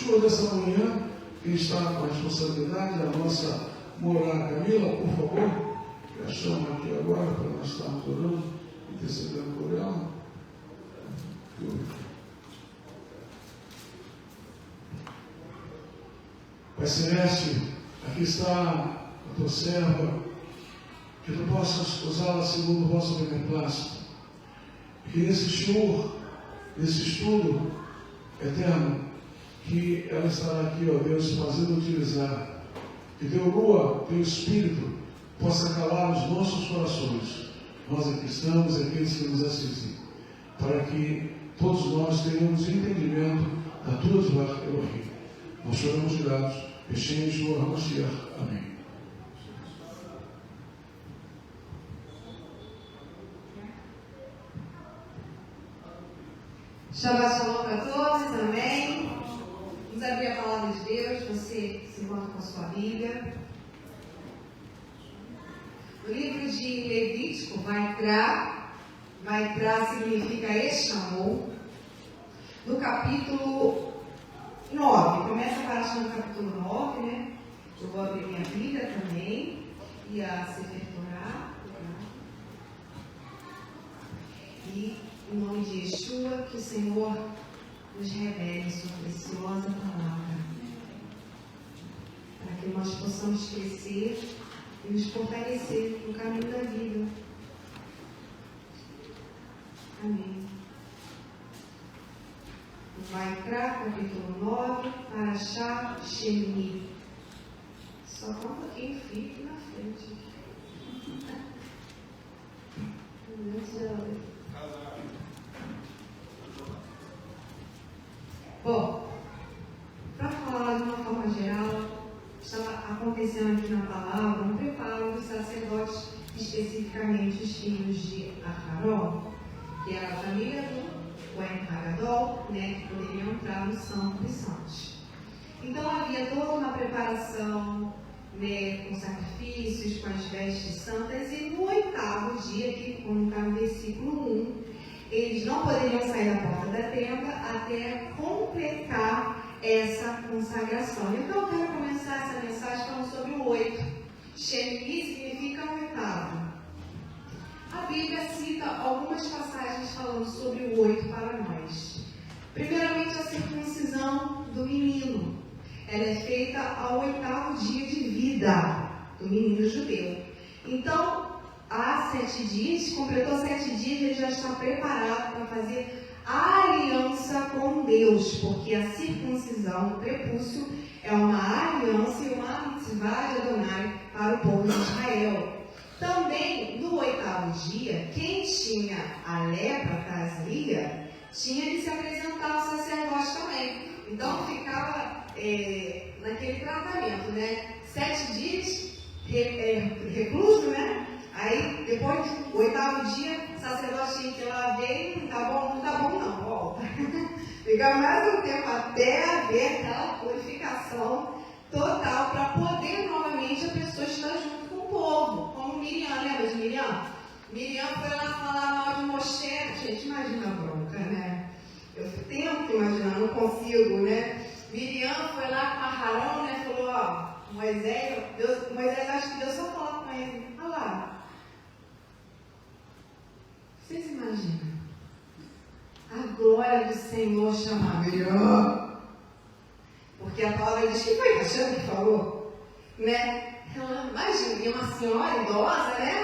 Yeshua dessa manhã, quem está com a responsabilidade da nossa morar, Camila, por favor, já chama aqui agora para nós estarmos orando, intercedendo por ela. Pai Celeste, aqui está a tua serva, que tu possas usá-la segundo o vosso beneplácito. Que nesse show, nesse estudo eterno, que ela estará aqui, ó Deus, fazendo utilizar. Que teu Rua, teu Espírito, possa calar os nossos corações. Nós aqui estamos, aqueles que nos assistem, para que todos nós tenhamos entendimento da tua Dvar Elohim. Nós choramos gratos, Hashem Yeshua HaMashiach. Amém. Shabbat Shalom para todos, amém. Vamos abrir a palavra de Deus, você se encontra com a sua Bíblia. O livro de Levítico, Vaikra significa Eshamou, no capítulo 9. Começa a parar no capítulo 9, né? Eu vou abrir minha Bíblia também, e a Sefer Torá. E em nome de Yeshua, que o Senhor nos revele sua preciosa palavra, para que nós possamos crescer e nos fortalecer no caminho da vida. Amém. Vaikra, capítulo 9, Parashá Sheni. Só falta quem fique na frente. Bom, para falar de uma forma geral, está acontecendo aqui na palavra um preparo dos sacerdotes, especificamente os filhos de Aharon, que era a família do Cohen Hagadol, né, que poderiam entrar no Santo dos Santos. Então havia toda uma preparação, né, com sacrifícios, com as vestes santas, e no 8º dia, que como está no versículo 1, eles não poderiam sair da porta da tenda até completar essa consagração. Então eu quero começar essa mensagem falando sobre o 8. Sheni significa 8º. A Bíblia cita algumas passagens falando sobre o 8 para nós. Primeiramente, a circuncisão do menino. Ela é feita ao 8º dia de vida do menino judeu. Então, há 7 dias, completou 7 dias, ele já está preparado para fazer a aliança com Deus, porque a circuncisão do prepúcio é uma aliança e uma mitzvah de Adonai para o povo de Israel. Também, no 8º dia, quem tinha a lepra, trazia, tinha de se apresentar ao sacerdote também. Então, ficava naquele tratamento, né? 7 dias recluso, né? Aí, depois do 8º dia, o sacerdote tinha que ir lá ver, não tá bom não, volta. Fica mais um tempo até haver aquela purificação total para poder novamente a pessoa estar junto com o povo. Como Miriam, lembra de Miriam? Miriam foi lá falar mal de Moshe. Gente, imagina a bronca, né? Eu tento imaginar, não consigo, né? Miriam foi lá com Aharon, né? Falou, ó, Moisés acha que Deus só fala com ele. Olha lá. Vocês imaginam? A glória do Senhor chamar Miriam. Porque a palavra diz que foi Hashem que falou, né? Então, imagina, e uma senhora idosa, né?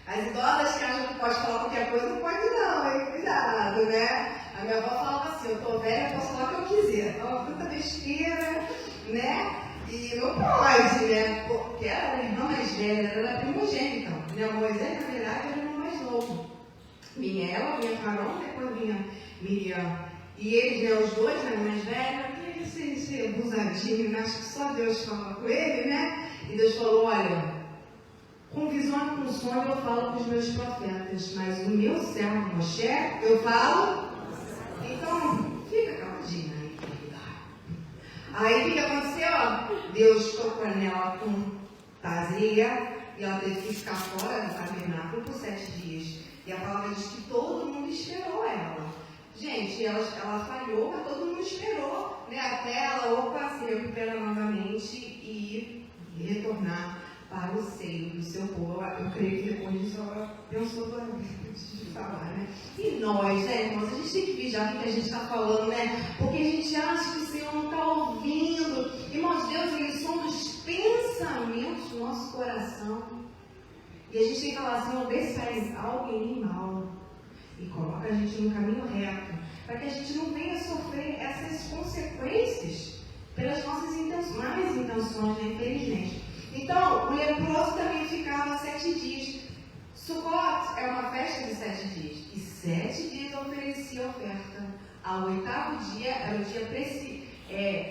As idosas que acham que pode falar qualquer coisa, não pode não, hein? Cuidado, né? A minha avó falava assim, eu tô velha, eu posso falar o que eu quiser. Fala fruta besteira, né? E não pode, né? Porque ela era a irmã mais velha, ela era primogênita. Minha Moisés, na verdade, era o irmão mais novo. Vinha ela, vinha Aharon, depois vinha Miriam. E eles, né, os dois, né, mais velhos, queria ser abusadinho, né? Acho que só Deus fala com ele, né? E Deus falou, olha, com visão e com sonho eu falo com os meus profetas, mas o meu servo Moshe, eu falo. Então, fica caladinha aí, querida. Aí o que aconteceu? Deus tocou nela com Tazria e ela teve que ficar fora do tabernáculo por 7 dias. E a palavra diz que todo mundo esperou ela. Gente, ela falhou, mas todo mundo esperou, né? Até ela, se recuperar novamente e retornar para o seio do seu povo. Eu creio que depois disso ela pensou duas vezes de falar, né? E nós, né, irmãos, a gente tem que vigiar o que a gente está falando, né? Porque a gente acha que o Senhor não está ouvindo. Irmãos, Deus, Ele sonda os pensamentos do nosso coração. E a gente tem que falar, Senhor, vê se faz algo em mim mal. E coloca a gente no caminho reto. Para que a gente não venha sofrer essas consequências pelas nossas más intenções, né? Infelizmente. Então, o leproso também ficava 7 dias. Sukkot é uma festa de 7 dias. E 7 dias oferecia oferta. Ao 8º dia era o dia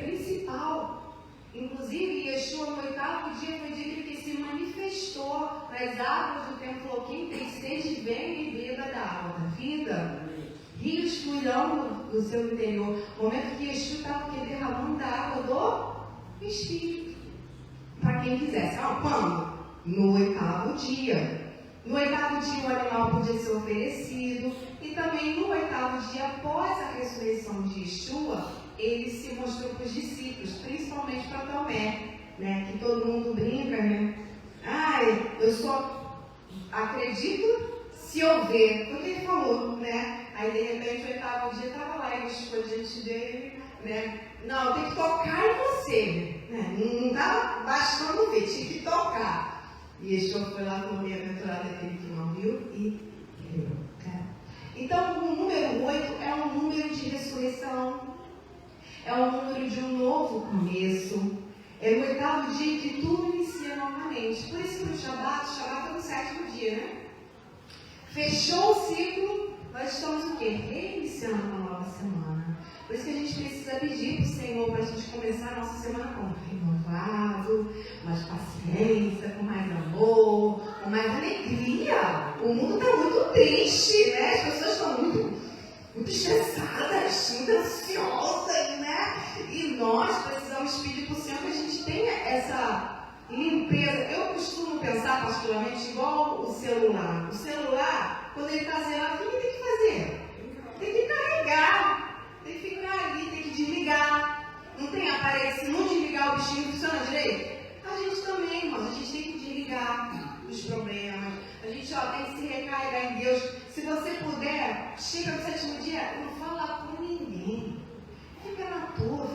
principal. Inclusive, Yeshua, no 8º dia, foi o dia que se manifestou nas águas do templo. Falou: quem tem sede, vem e beba da água da vida. Rios fluirão do seu interior. No momento que Yeshua estava derramando da água do Espírito. Para quem quisesse. Quando? No 8º dia. No 8º dia o animal podia ser oferecido. E também no 8º dia, após a ressurreição de Yeshua, ele se mostrou para os discípulos, principalmente para Tomé, né? Que todo mundo brinca, né? Eu só acredito se eu ver. Foi o que ele falou, né? Aí de repente o 8º dia estava lá, ele ficou diante dele, né? Não, tem que tocar em você, né? Não estava bastando ver, tinha que tocar. E Yeshua foi lá como bem-aventurado aquele que não viu e creu. Então, o número 8 é um número de ressurreição, é um número de um novo começo. É no 8º dia que tudo inicia novamente. Por isso que o Shabat é no 7º dia, né? Fechou o ciclo, nós estamos o quê? Reiniciando uma nova semana. Por isso que a gente precisa pedir para o Senhor para a gente começar a nossa semana com renovado, mais paciência, com mais amor, com mais alegria. O mundo está muito triste, né? As pessoas estão muito estressadas, muito ansiosas, né? E nós precisamos pedir para o Senhor que a gente tenha essa limpeza. Eu costumo pensar, particularmente, igual o celular. O celular, quando ele está zerado, o que ele tem que fazer? Tem que carregar. Tem que ficar ali, tem que desligar. Não tem aparelho, se não desligar o bichinho funciona direito? A gente também, irmãos, a gente tem que desligar os problemas. A gente tem que se recarregar em Deus. Se você puder, chega no 7º dia, não fala com ninguém. Fica na tua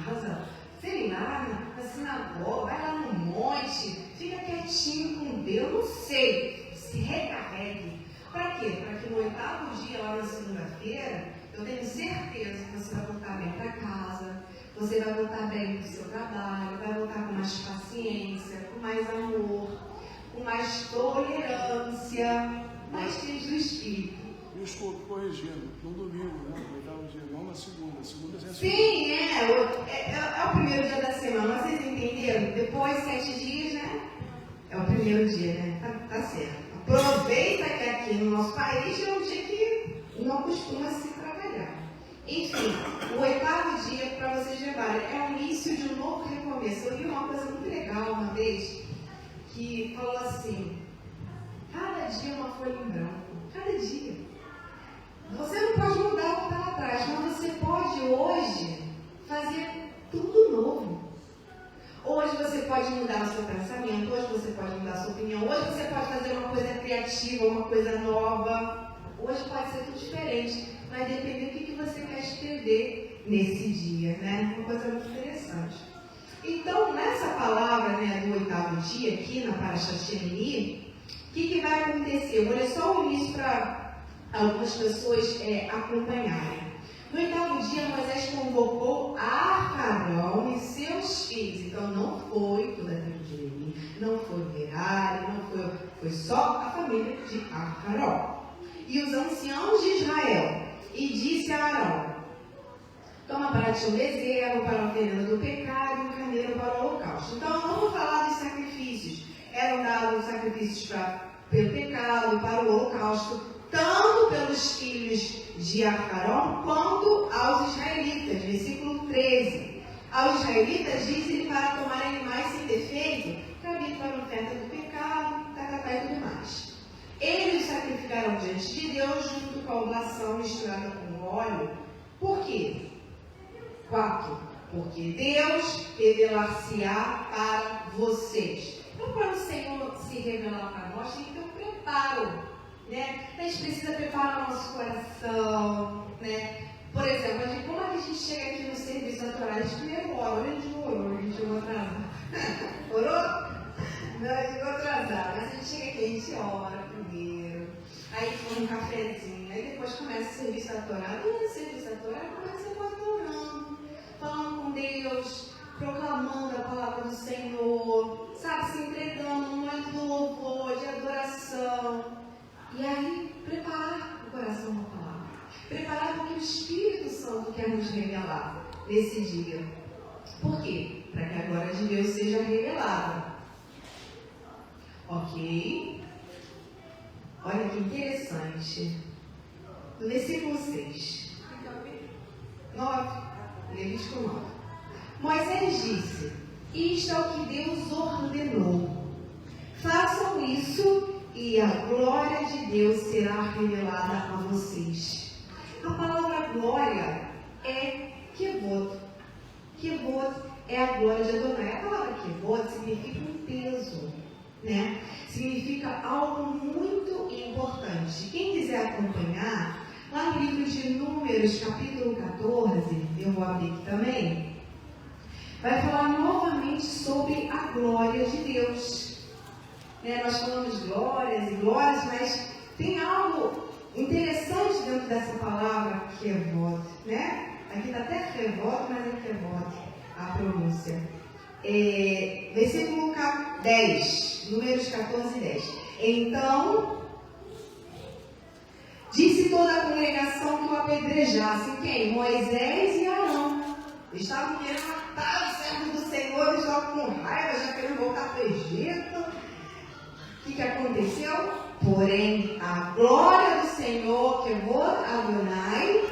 casa, sei lá, na sinagoga, vai lá no monte, fica quietinho com Deus, não sei. Se recarregue. Para quê? Para que no 8º dia, lá na segunda-feira, eu tenho certeza que você vai voltar bem para casa, você vai voltar bem para o seu trabalho, vai voltar com mais paciência, com mais amor, com mais tolerância, mais cheios do Espírito. Desculpe, corrigindo, no domingo, né? No 8º dia, não na segunda. Segunda já é segunda. Sim, é o primeiro dia da semana, vocês entenderam? Depois, 7 dias, né? É o primeiro dia, né? Tá certo. Aproveita que aqui no nosso país é um dia que não costuma se trabalhar. Enfim, o 8º dia, para vocês levarem, é o início de um novo recomeço. Eu vi uma coisa muito legal uma vez, que falou assim: cada dia uma folha em branco, cada dia. Você não pode mudar o que está lá atrás, mas você pode hoje fazer tudo novo. Hoje você pode mudar o seu pensamento, hoje você pode mudar a sua opinião, hoje você pode fazer uma coisa criativa, uma coisa nova. Hoje pode ser tudo diferente, vai depender do que você quer escrever nesse dia, né? Uma coisa muito interessante. Então, nessa palavra, né, do 8º dia, aqui na Parashat Shemini, o que vai acontecer? Eu vou ler só o início para algumas pessoas acompanharem. No 8º dia, Moisés convocou Arão e seus filhos. Então, não foi toda a tribo de Levi, não foi Merari, foi só a família de Arão. E os anciãos de Israel. E disse a Arão: toma para ti um bezerro para a oferenda do pecado e um carneiro para o holocausto. Então, eu não vou falar dos sacrifícios. Eram dados sacrifícios pelo pecado, para o holocausto, tanto pelos filhos de Arão quanto aos israelitas. Versículo 13. Aos israelitas diz-lhe para tomar animais sem defeito, cabido para a oferta do pecado, e tudo mais. Eles sacrificaram diante de Deus junto com a oblação misturada com óleo. Por quê? 4. Porque Deus revelar-se-á para vocês. Então, quando o Senhor se revelar para nós, tem que ter um preparo, né? A gente precisa preparar o nosso coração, né? Por exemplo, como é que a gente chega aqui no serviço natural? A gente primeiro ora, a gente não orou, a gente chegou atrasado. Orou? Não, a gente chegou atrasado, mas a gente chega aqui, a gente ora primeiro, aí toma um cafezinho, aí depois começa o serviço natural, e no serviço natural, como é que você pode estar orando, falando com Deus, proclamando a palavra do Senhor, sabe, se entregando num momento de louvor, de adoração, e aí preparar o coração para a palavra, preparar porque o Espírito Santo quer nos revelar nesse dia. Por quê? Para que a glória de Deus seja revelada. Ok? Olha que interessante. No versículo 6. 9. Levítico 9. Moisés disse: isto é o que Deus ordenou. Façam isso e a glória de Deus será revelada a vocês. A palavra glória é kevod. Kevod é a glória de Adonai. A palavra kevod significa um peso, né? Significa algo muito importante. Quem quiser acompanhar, lá no livro de Números, capítulo 14, eu vou abrir aqui também, vai falar novamente sobre a glória de Deus. Nós falamos glórias e glórias, mas tem algo interessante dentro dessa palavra kevod, né? Aqui está até kevod, mas é kevod a pronúncia. Versículo 10, Números 14, 10. Então, disse toda a congregação que o apedrejassem. Quem? Moisés e Arão. Eles estavam querendo matar os servos do Senhor, eles estavam com raiva, já querendo voltar para o Egito. O que aconteceu? Porém, a glória do Senhor, que eu vou Adonai,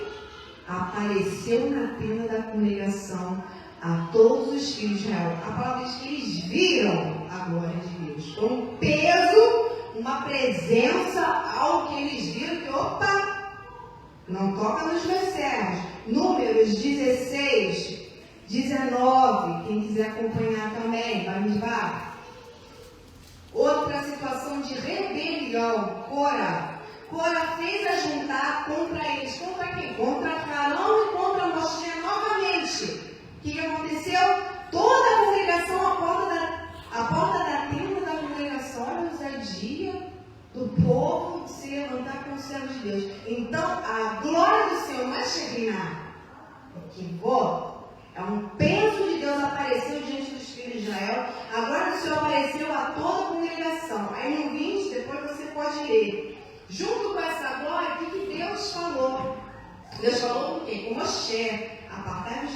apareceu na tenda da congregação a todos os filhos de Israel. A palavra diz que eles viram a glória de Deus. Foi um peso, uma presença, algo que eles viram que, opa, não toca nos meus servos. Números 16, 19, quem quiser acompanhar também, vai me levar. Outra situação de rebelião, Cora. Cora fez ajuntar contra eles. Contra quem? Contra Arão e contra Moshe novamente. O que aconteceu? Toda a congregação, a porta da tenda da congregação, olha a ousadia do povo de se levantar com o servo de Deus. Então, a glória do Senhor não é Shekinah. É um peso de Deus apareceu diante dos filhos de Israel. A glória do Senhor apareceu a toda a congregação. Aí no 20, depois você pode ler. Junto com essa glória, o que Deus falou? Deus falou com quem? Com Moshe. Apartai-vos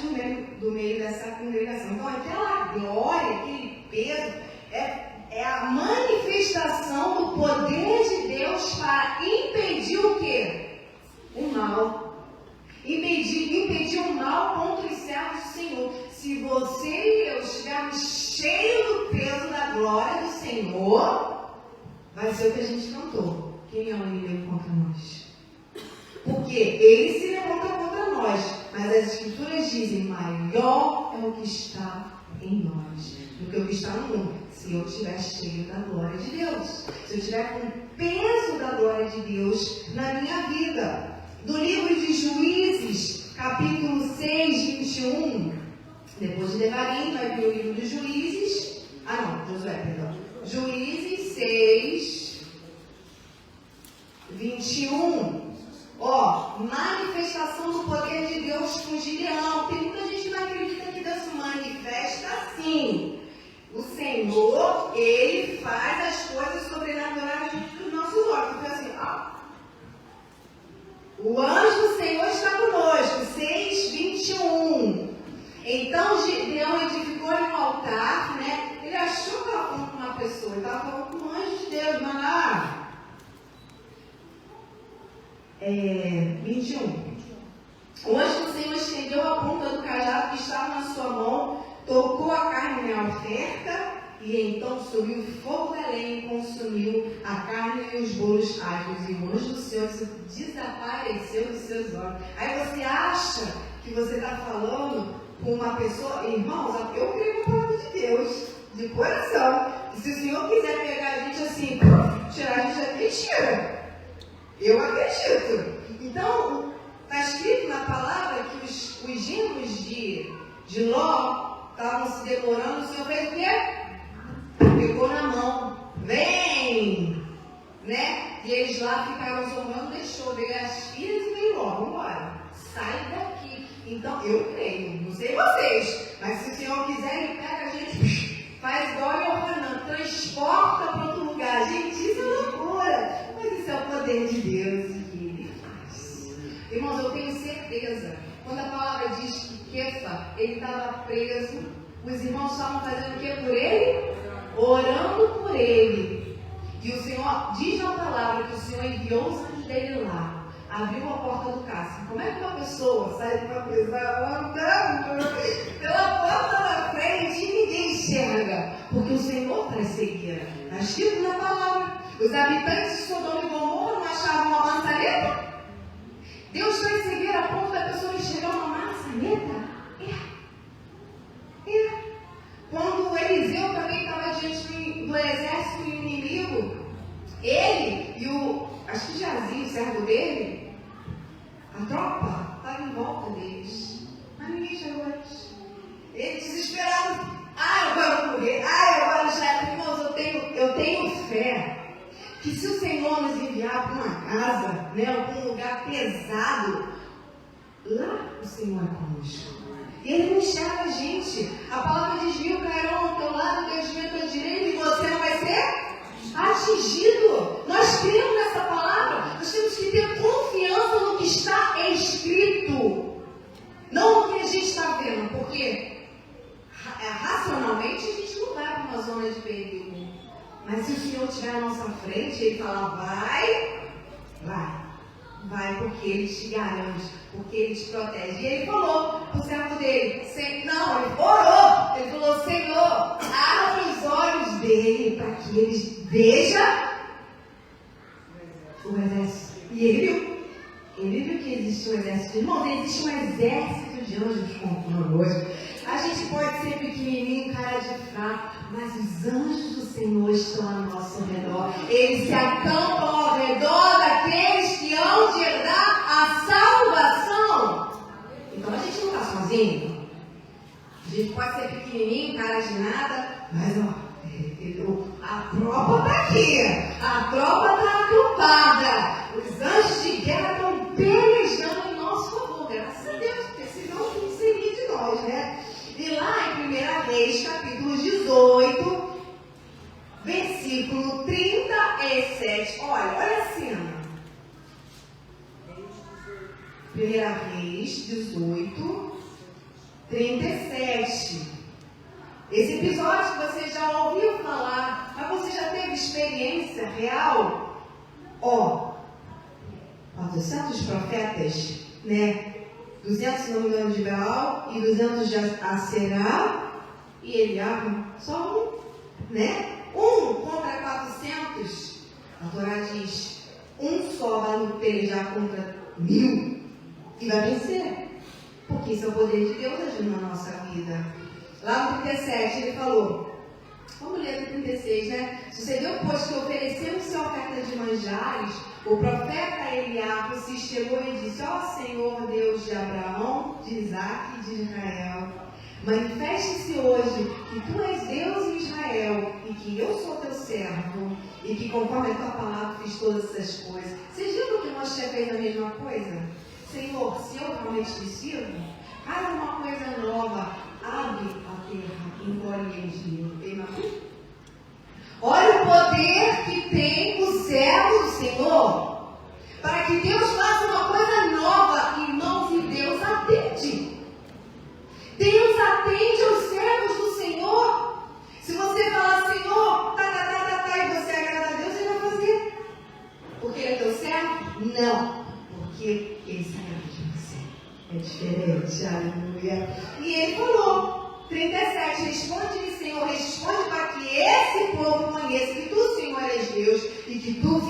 do meio dessa congregação. Então, aquela glória, aquele peso, é a manifestação do poder de Deus para impedir o quê? O mal. Impedir o mal contra os servos do Senhor. Se você e eu estivermos cheios do peso da glória do Senhor, vai ser o que a gente cantou. Quem é o inimigo contra nós? Porque ele se levanta contra nós. Mas as escrituras dizem, maior é o que está em nós do que o que está no mundo. Se eu estiver cheio da glória de Deus. Se eu estiver com o peso da glória de Deus na minha vida. Do livro de Juízes, capítulo 6, 21. Depois de Devarim, vai vir o livro de Juízes. Josué, perdão. Juízes 6, 21. Manifestação do poder de Deus com Gideão. Tem muita gente que não acredita que Deus se manifesta assim. O Senhor, Ele faz as coisas sobrenaturais diante dos nossos olhos. Então assim, o anjo do Senhor está conosco. 6, 21. Então Gideão edificou-lhe um altar, né? Ele achou que estava falando com uma pessoa, ele estava falando com um anjo de Deus, mas lá. 21. O anjo do Senhor estendeu a ponta do cajado que estava na sua mão, tocou a carne na oferta E então subiu o fogo da lenha e consumiu a carne e os bolos ágeis. E o anjo do Senhor desapareceu dos seus olhos. Aí você acha que você está falando com uma pessoa... Irmãos, eu creio na palavra de Deus, de coração. E se o Senhor quiser pegar a gente assim, tirar a gente daqui, tira. Eu acredito. Então, está escrito na palavra que os genros de Ló estavam se demorando. O Senhor fez o quê? Pegou na mão, vem, né? E eles lá ficaram zombando, deixou, veio as filhas e veio logo, vambora, sai daqui. Então, eu creio, não sei vocês, mas se o Senhor quiser, Ele pega a gente, faz igual Yohanan, transporta para outro lugar. Gente, isso é loucura, mas isso é o poder de Deus e Ele faz. Irmãos, eu tenho certeza, quando a palavra diz que Kefa, ele estava preso, os irmãos estavam fazendo o que por ele? Orando por ele. E o Senhor diz na palavra que o Senhor enviou os anjos dele lá, abriu a porta do cárcere. Como é que uma pessoa sai de uma prisão andando pela porta da frente e ninguém enxerga? Porque o Senhor traz cegueira. Está escrito na palavra. Os habitantes de Sodoma e Gomorra não achavam uma maçaneta? Deus traz cegueira a ponto da pessoa enxergar uma maçaneta? Quando Eliseu também estava diante do exército inimigo, ele e acho que Jazi, o servo dele, a tropa estava em volta deles, mas ninguém chegou antes. Ele desesperado, eu vou morrer, eu vou já. Irmãos, eu tenho fé que se o Senhor nos enviar para uma casa, algum lugar pesado, lá o Senhor é conosco. Ele não enxerga a gente. A palavra diz: 1000 cairão ao teu lado, 10.000 à tua direita, e você não vai ser atingido. Nós cremos nessa palavra. Nós temos que ter confiança no que está escrito, não no que a gente está vendo, porque racionalmente a gente não vai para uma zona de perigo. Mas se o Senhor estiver à nossa frente, Ele fala: vai, porque Ele te garante, porque Ele te protege. E Ele falou para o servo dele, ele orou, Ele falou: Senhor, abre os olhos dele para que eles vejam o exército. E ele viu que existe um exército. Irmão, existe um exército de anjos conosco. A gente pode ser pequenininho, cara de fraco, mas os anjos do Senhor estão ao nosso redor. Eles se acampam ao redor daqueles que hão de herdar a salvação. Então a gente não está sozinho. A gente pode ser pequenininho, cara de nada, mas a tropa está aqui. A tropa está acampada. Os anjos de guerra estão pelejando em nosso favor. Graças a Deus, porque senão o que seria de nós, né? E lá em 1 Reis, capítulo 18, versículo 37. Olha a cena. 1 Reis 18, 37. Esse episódio que você já ouviu falar, mas você já teve experiência real? 400 profetas, né? 200, se não me engano, de Baal e 200 de Aserá, e Eliabe, só um, né? Um contra 400. A Torá diz: um só vai pelejar contra 1000 e vai vencer, porque isso é o poder de Deus agindo na nossa vida. Lá no 37 ele falou, vamos ler no 36, né? Sucedeu, pois, que oferecendo-se a oferta de manjares, o profeta Eliabe se chegou e disse: Senhor Deus de Abraão, de Isaque e de Israel, manifeste-se hoje que tu és Deus em Israel e que eu sou teu servo e que conforme a tua palavra fiz todas essas coisas. Vocês viram que Moisés fez a mesma coisa? Senhor, se eu realmente te sirvo, faz uma coisa nova, abre a terra, engole eles mil. Olha o poder que tem o servo do Senhor, para que Deus faça uma coisa nova. Irmãos, e Deus atende. Deus atende aos servos do Senhor. Se você falar: Senhor, e você agrada a Deus, Ele vai fazer. Porque Ele é teu servo? Não, porque Ele se agrada de você. É diferente, aleluia. E Ele falou, 37, responde-me, Senhor, responde para que esse povo conheça que tu, Senhor, és Deus e que tu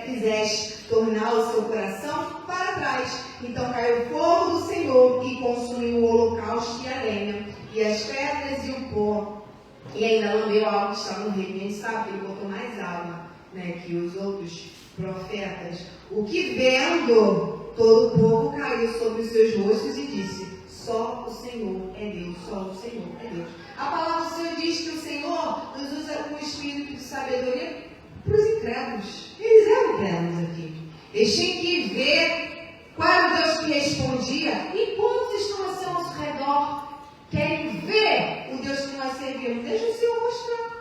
fizeste tornar o seu coração para trás. Então caiu o fogo do Senhor e consumiu o holocausto e a lenha, e as pedras e o pó, e ainda lambeu a água que estava no rio. A gente sabe que ele botou mais água, né, que os outros profetas. O que vendo, todo o povo caiu sobre os seus rostos e disse: só o Senhor é Deus, só o Senhor é Deus. A palavra do Senhor diz que o Senhor nos usa com o espírito de sabedoria para os incrédulos. Eles eram incrédulos aqui. Eles tinham que ver qual era o Deus que respondia. E quantos estão ao seu redor querem ver o Deus que nós servimos? Deixa o Senhor mostrar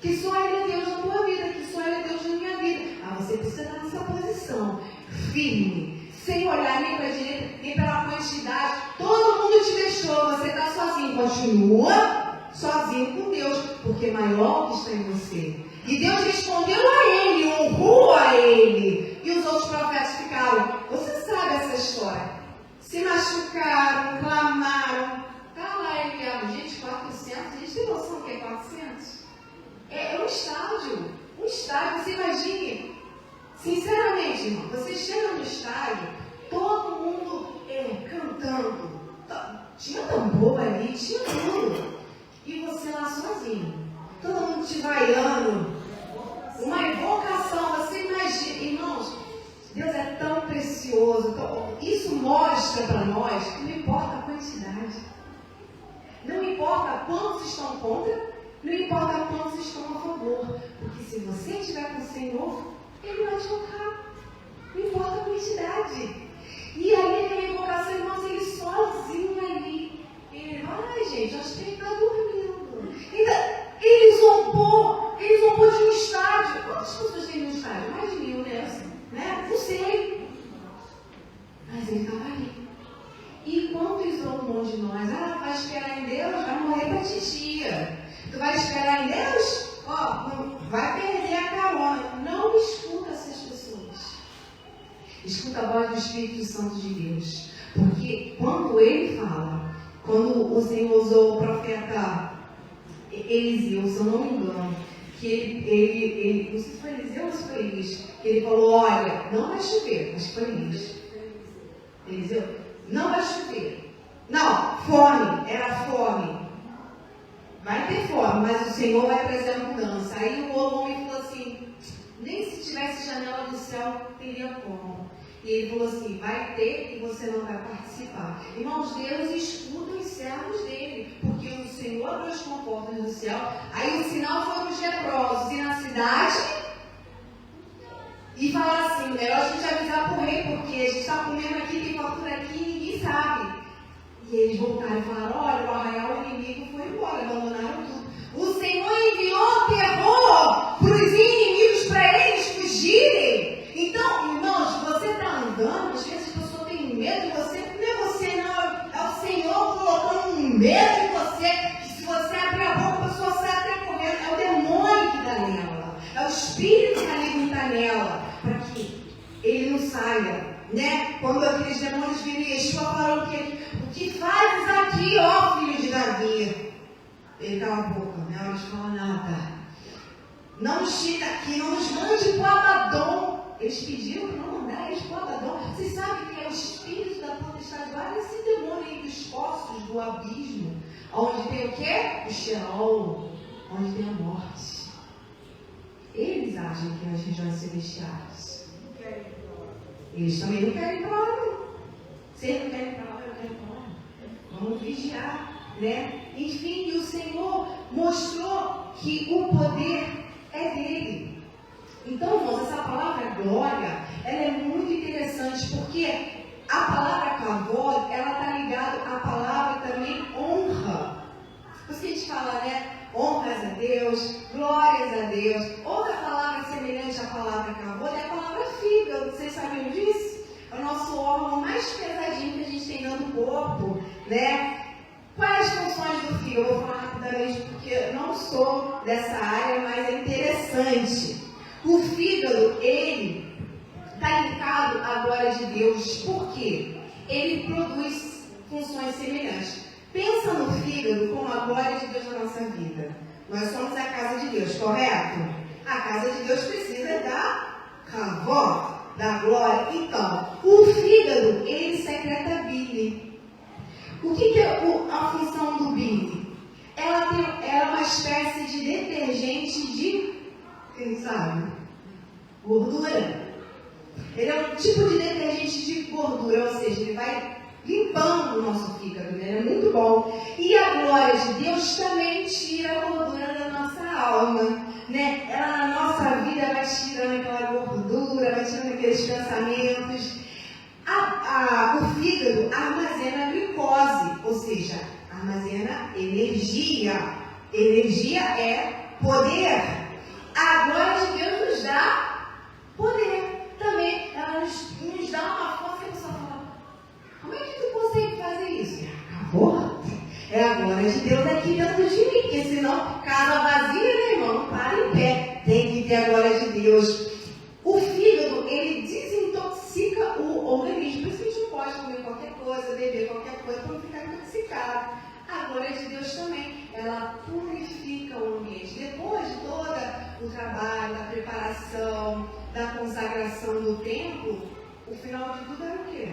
que só Ele é Deus na tua vida, que só Ele é Deus na minha vida. Ah, você precisa estar nessa posição, firme, sem olhar nem para a direita, nem pela quantidade. Todo mundo te deixou, você está sozinho. Continua sozinho com Deus, porque maior que está em você. E Deus respondeu a ele, honrou a ele. E os outros profetas ficaram. Você sabe essa história. Se machucaram, clamaram. Está lá Eliabe. Gente, 400. A gente tem noção do que é 400? É um estádio. Um estádio. Você imagine. Sinceramente, irmão. Você chega no estádio, todo mundo cantando. Tinha tambor ali, tinha tudo. E você lá sozinho. Todo mundo te vaiando. Uma invocação, você imagina, irmãos, Deus é tão precioso. Isso mostra para nós que não importa a quantidade. Não importa quantos estão contra, não importa quantos estão a favor. Porque se você estiver com o Senhor, Ele vai te tocar. Não importa a quantidade. E aí aquela invocação, irmãos, ele sozinho ali. Ele, ai gente, acho que ele está dormindo. Ele zombou de um estádio. Quantas pessoas tem no estádio? Mais de 1000, né? Não sei. Mas ele estava ali. E quantos zombam de nós? Ah, vai esperar em Deus, vai morrer para titia. Tu vai esperar em Deus? Vai perder a carona. Não escuta essas pessoas. Escuta a voz do Espírito Santo de Deus. Porque quando ele fala, quando o Senhor usou o profeta Eliseu, se eu não me engano, que ele não sei se foi Eliseu ou se foi Elias, que ele falou, olha, não vai chover, acho que foi Elias. Eliseu, não vai chover. Não, fome, era fome. Vai ter fome, mas o Senhor vai trazer a mudança. Aí o homem falou assim, nem se tivesse janela do céu, teria como. E ele falou assim, vai ter e você não vai participar. Irmãos, Deus escuta os servos dele, porque o Senhor abriu as comportas do céu. Aí o sinal foram os leprosos ir na cidade e falar assim, melhor a gente avisar para o rei, porque a gente está comendo aqui, tem fartura aqui e ninguém sabe. E eles voltaram e falaram, olha, o arraial inimigo foi embora, abandonaram tudo. O Senhor enviou terror para os inimigos, para eles fugirem. Então, irmãos, você está andando, às vezes a pessoa tem medo de você, não é você não, é o Senhor colocando um medo em você, que se você abrir a boca, a pessoa sai até correndo, é o demônio que está nela, é o espírito maligno que está nela, para que ele não saia, né? Quando aqueles demônios viram e Yeshua falou o que fazes aqui, ó filho de Davi? Ele cala a boca, né? Eles falam nada. Não nos tira aqui, não nos mande para o Abaddon. Eles pediram para não mandar eles para o Abaddon. Vocês sabem que é o espírito da potestade, olha esse demônio aí dos poços, do abismo, onde tem o quê? O Sheol, onde tem a morte. Eles acham que as regiões celestiais. Eles também não querem ir para lá, não. Vocês não querem ir para lá, eu quero ir para lá. Vamos vigiar, né? Enfim, e o Senhor mostrou que o poder é dele. Então, irmãos, essa palavra glória, ela é muito interessante, porque a palavra kavod, ela está ligada à palavra também honra. Por isso que a gente fala, né? Honras a Deus, glórias a Deus. Outra palavra semelhante à palavra kavod é a palavra fígado. Vocês sabiam disso? É o nosso órgão mais pesadinho que a gente tem dentro do corpo, né? Quais as funções do fígado? Eu vou falar rapidamente porque eu não sou dessa área, mas é interessante. O fígado, ele está linkado à glória de Deus. Por quê? Ele produz funções semelhantes. Pensa no fígado. fígado como a glória de Deus na nossa vida. Nós somos a casa de Deus, correto? A casa de Deus precisa da kavod, da glória. Então, o fígado, ele secreta bile. O que é a função do bile? Ela é uma espécie de detergente de, quem sabe, gordura. Ele é um tipo de detergente de gordura, ou seja, ele vai limpando o nosso fígado, né? Ele é muito bom. E a glória de Deus também tira a gordura da nossa alma, né? Ela na nossa vida vai tirando aquela gordura, vai tirando aqueles pensamentos. O fígado armazena glicose, ou seja, armazena energia. Energia é poder. A glória de Deus nos dá poder também. Ela nos dá uma força que a pessoa fala, como é que tu consegue fazer isso? Acabou. É a glória de Deus aqui dentro de mim, porque senão, casa vazia, meu irmão, não para em pé. Tem que ter a glória de Deus. O fígado, ele desintoxica o organismo. Por isso que a gente não pode comer qualquer coisa, beber qualquer coisa, para não ficar intoxicado. A glória de Deus também, ela purifica o ambiente. Depois de todo o trabalho, da preparação, da consagração do templo, o final de tudo era o quê?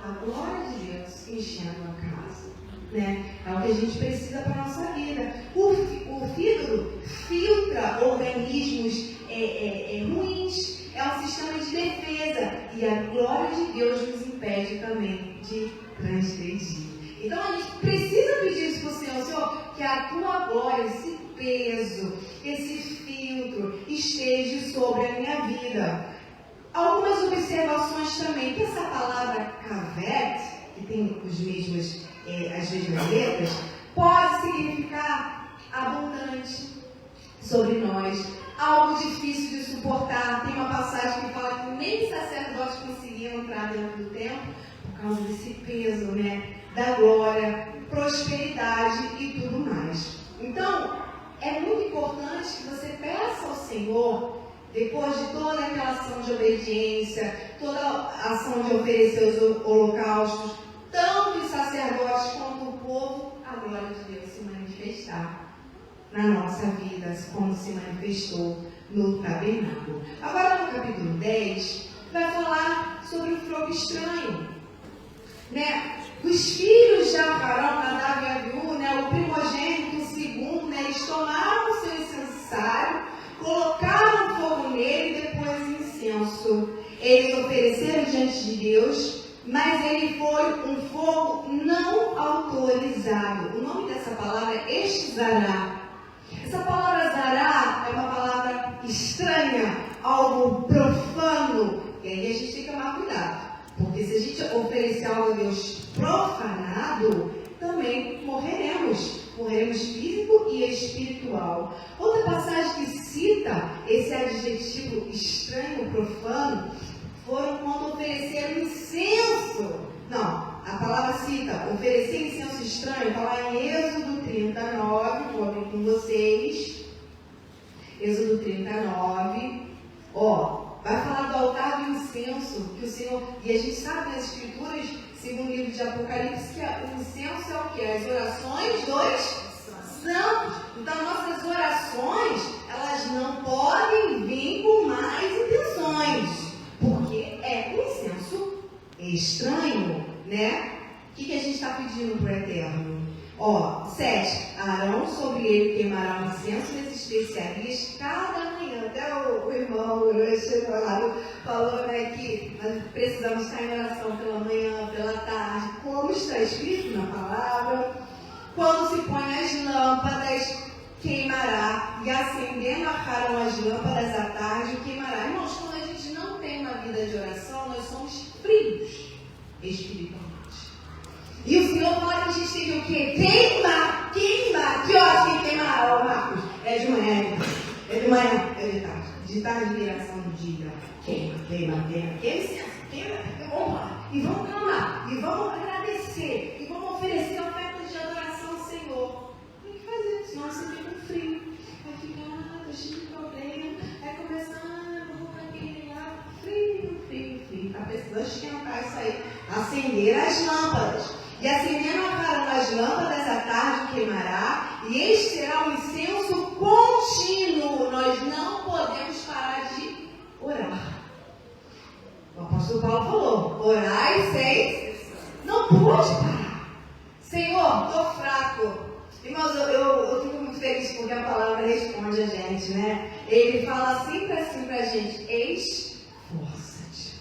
A glória de Deus enchendo a casa. Né? É o que a gente precisa para a nossa vida. O fígado filtra organismos ruins, é um sistema de defesa, e a glória de Deus nos impede também de transgredir. Então a gente precisa pedir isso para o Senhor, Senhor, que a tua glória, esse peso, esse filtro esteja sobre a minha vida. Algumas observações também, que essa palavra kavet, que tem as mesmas letras, pode significar abundante sobre nós, algo difícil de suportar. Tem uma passagem que fala que nem sacerdotes conseguiam entrar dentro do templo por causa desse peso, né, da glória, prosperidade e tudo mais. Então, é muito importante que você peça ao Senhor, depois de toda aquela ação de obediência, toda a ação de oferecer os holocaustos, tanto os sacerdotes quanto o povo, a glória de Deus se manifestar na nossa vida, como se manifestou no tabernáculo. Agora, no capítulo 10, vai falar sobre o fogo estranho, né? Os filhos de Arão, Nadab e Abiú, né, o primogênito, o segundo, né, eles tomaram o seu incensário, colocaram fogo nele e depois incenso. Eles ofereceram diante de Deus, mas ele foi um fogo não autorizado. O nome dessa palavra é Zará. Essa palavra Zará é uma palavra estranha, algo profano. E aí a gente tem que tomar cuidado. Porque se a gente oferecer algo a Deus profanado, também morreremos. Morreremos físico e espiritual. Outra passagem que cita esse adjetivo estranho, profano, foram quando ofereceram incenso. Não, a palavra cita oferecer incenso estranho, está lá em Êxodo 39, vou abrir com vocês. Êxodo 39, vai falar do altar do incenso, que o Senhor, e a gente sabe nas Escrituras, segundo o livro de Apocalipse, que o incenso é o que? As orações dos santos. Então, nossas orações, elas não podem vir com más intenções, porque é um incenso estranho, né? O que a gente está pedindo para o Eterno? 7. Arão, sobre ele queimará um incenso das especiarias cada manhã. Até o irmão falou, né, que nós precisamos estar em oração pela manhã, pela tarde, como está escrito na palavra. Quando se põe as lâmpadas, queimará, e acendendo Arão as lâmpadas à tarde, queimará. Irmãos, quando a gente não tem uma vida de oração, nós somos frios espiritualmente. E o Senhor fala que a gente tem que o quê? Queimar. Que horas que queimar, Marcos? É de manhã, é de manhã, é de tarde. De tarde, viração do dia. Queima. E vamos lá. E vamos clamar. E vamos agradecer. E vamos oferecer ofertas de adoração ao Senhor. Tem que fazer, senão você fica com frio. Vai ficar, tô cheio de problema. Vai começar, vou para aquele lá. Frio. Tá precisando esquentar isso aí. Acender as lâmpadas. E acendendo Arão as as lâmpadas à tarde queimará, e este será um incenso contínuo. Nós não podemos parar de orar. O apóstolo Paulo falou, orai sem... Não pode parar. Senhor, estou fraco. Irmãos, eu fico muito feliz porque a palavra responde a gente, né? Ele fala sempre assim pra gente, esforça-te.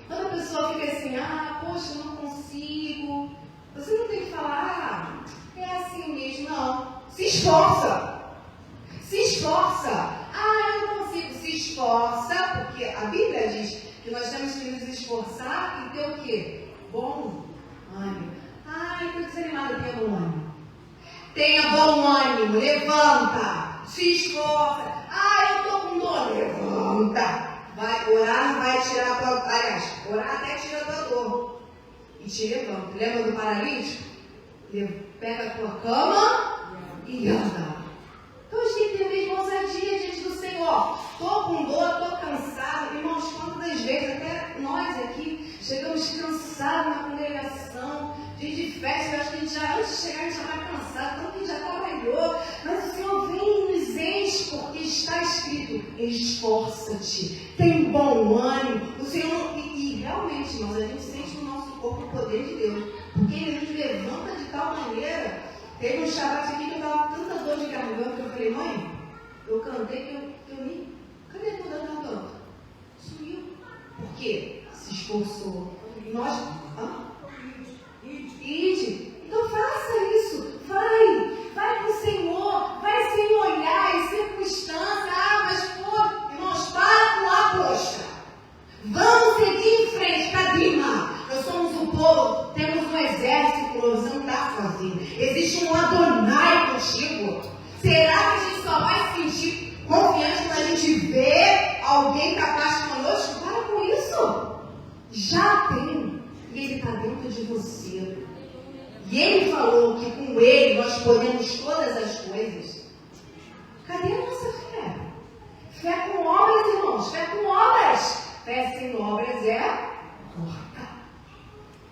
Quando a pessoa fica assim, poxa, eu não consigo, você não tem que falar, é assim mesmo, não. Se esforça. Se esforça. Eu não consigo. Se esforça, porque a Bíblia diz que nós temos que nos esforçar e ter o quê? Bom ânimo. Estou desanimada, tenha bom ânimo. Tenha bom ânimo, levanta, se esforça. Eu estou com dor, levanta. Vai orar, não vai tirar a tua... Aliás, orar até tira a tua dor. E te levanta. Lembra do paralítico? Pega a tua cama e anda. Então a gente tem que ter mesmo ousadia diante do Senhor. Estou com dor, estou cansado. Irmãos, quantas vezes, até nós aqui, chegamos cansados na congregação, dia de festa, eu acho que a gente já, antes de chegar, a gente já vai cansado, então a gente já trabalhou. Mas o Senhor vem e nos enche, porque está escrito, esforça-te, tem bom ânimo. O Senhor, e realmente, irmãos, a gente sente no nosso corpo o poder de Deus, porque Ele nos levanta de tal maneira. Teve um Shabbat aqui que eu estava com tanta dor de garganta, que eu falei, mãe, eu cantei que eu nem... Cadê a dor da garganta? Sumiu. Por quê? Se esforçou. E nós... Ide. Então faça isso. Vai com o Senhor. Vai sem olhar e circunstância. Mas pô, irmãos, para com a poxa. Vamos seguir em frente, Cadima. Nós somos um povo, temos um exército, você não está sozinho. Existe um Adonai contigo. Será que a gente só vai se sentir confiante quando a gente vê alguém capaz conosco? Para com isso. Já tem. E Ele está dentro de você. E Ele falou que com Ele nós podemos todas as coisas. Cadê a nossa fé? Fé com obras, irmãos. Fé com obras. Fé sem obras é morta.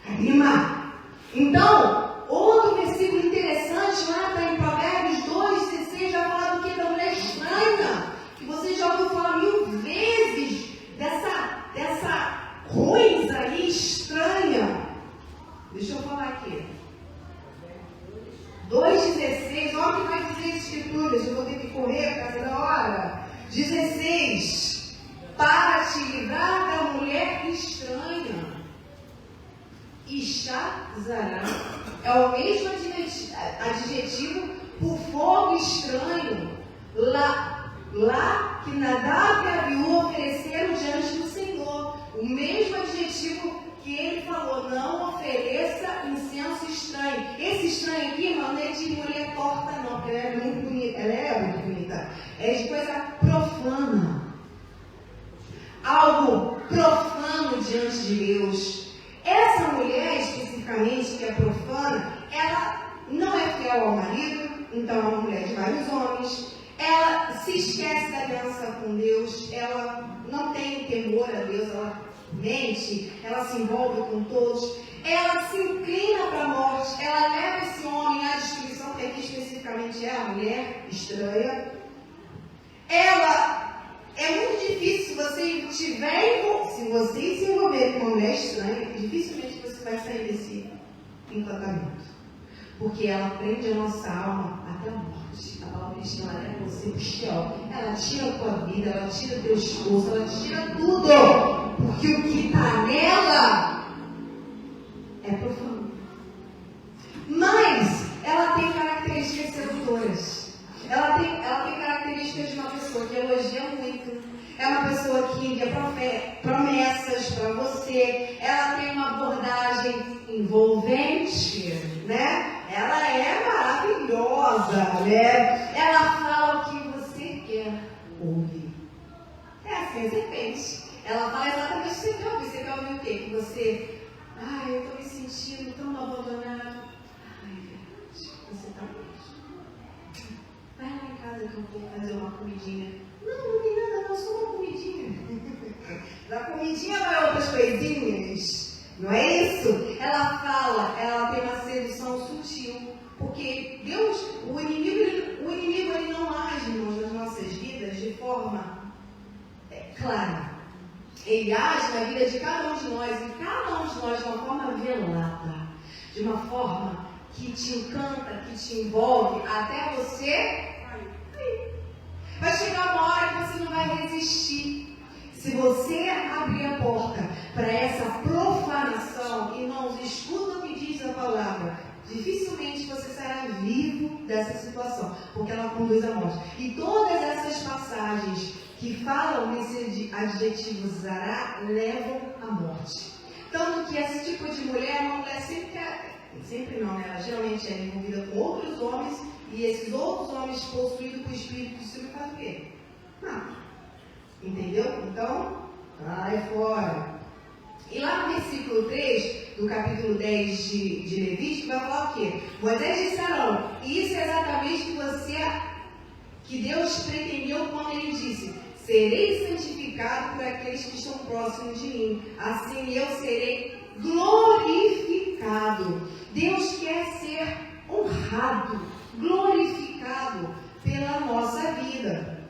Carima. Então, outro versículo interessante lá está em Provérbios 2:16, já fala do que? Da mulher estranha, que você já ouviu falar 1000 vezes dessa coisa aí estranha. Deixa eu falar aqui. 2:16, olha o que vai dizer as escrituras, eu vou ter que correr por causa da hora. 16, para te livrar da mulher estranha. Ishazará é o mesmo adjetivo por fogo estranho. Lá que Nadab e Abiú ofereceram diante do Senhor. O mesmo adjetivo que ele falou, não ofereça incenso estranho. Esse estranho aqui, irmão, não é de mulher torta não, porque ela é muito bonita. Ela é muito bonita. É de coisa profana. Algo profano diante de Deus. Essa mulher, especificamente, que é profana, ela não é fiel ao marido, então é uma mulher de vários homens. Ela se esquece da aliança com Deus, ela não tem temor a Deus, ela mente, ela se envolve com todos, ela se inclina para a morte, ela leva esse homem à destruição, porque aqui especificamente é a mulher estranha. Ela... É muito difícil, se você se envolver com uma mulher estranha, dificilmente você vai sair desse encantamento. Porque ela prende a nossa alma até a morte. A palavra diz que ela leva você para o céu. Ela tira a tua vida, ela tira teu esforço, ela tira tudo. Porque o que está nela é profano. Mas ela tem características sedutoras. Ela tem características de uma pessoa que elogia muito. É uma pessoa que envia promessas para você. Ela tem uma abordagem envolvente, né? Ela é maravilhosa, né? Ela fala o que você quer ouvir. É assim, de repente. Ela fala exatamente o que você quer ouvir. Você quer ouvir o quê? Que você... eu estou me sentindo tão abandonado. Você está mesmo. Vai lá em casa que eu vou fazer uma comidinha. Não tem nada não, só uma comidinha. Da comidinha vai outras coisinhas. Não é isso? Ela fala, ela tem uma sedução Porque Deus, o inimigo ele não age, irmãos, nas nossas vidas de forma clara. Ele age na vida de cada um de nós, e cada um de nós de uma forma velada, de uma forma que te encanta, que te envolve, até você cair. Vai chegar uma hora que você não vai resistir. Se você abrir a porta para essa profanação, irmãos, escuta o que diz a palavra, dificilmente você sairá vivo dessa situação, porque ela conduz à morte. E todas essas passagens que falam nesse adjetivo zará levam à morte. Tanto que esse tipo de mulher, uma mulher sempre não, né? Ela geralmente é envolvida com outros homens, e esses outros homens possuídos por espírito de ciúme fazem o quê? Nada. Entendeu? Então, sai fora. E lá no versículo 3 do capítulo 10 de Levítico, vai falar o quê? Moisés disse a Arão, e isso é exatamente que Deus pretendeu quando ele disse: serei santificado por aqueles que estão próximos de mim, assim eu serei glorificado. Deus quer ser honrado, glorificado pela nossa vida.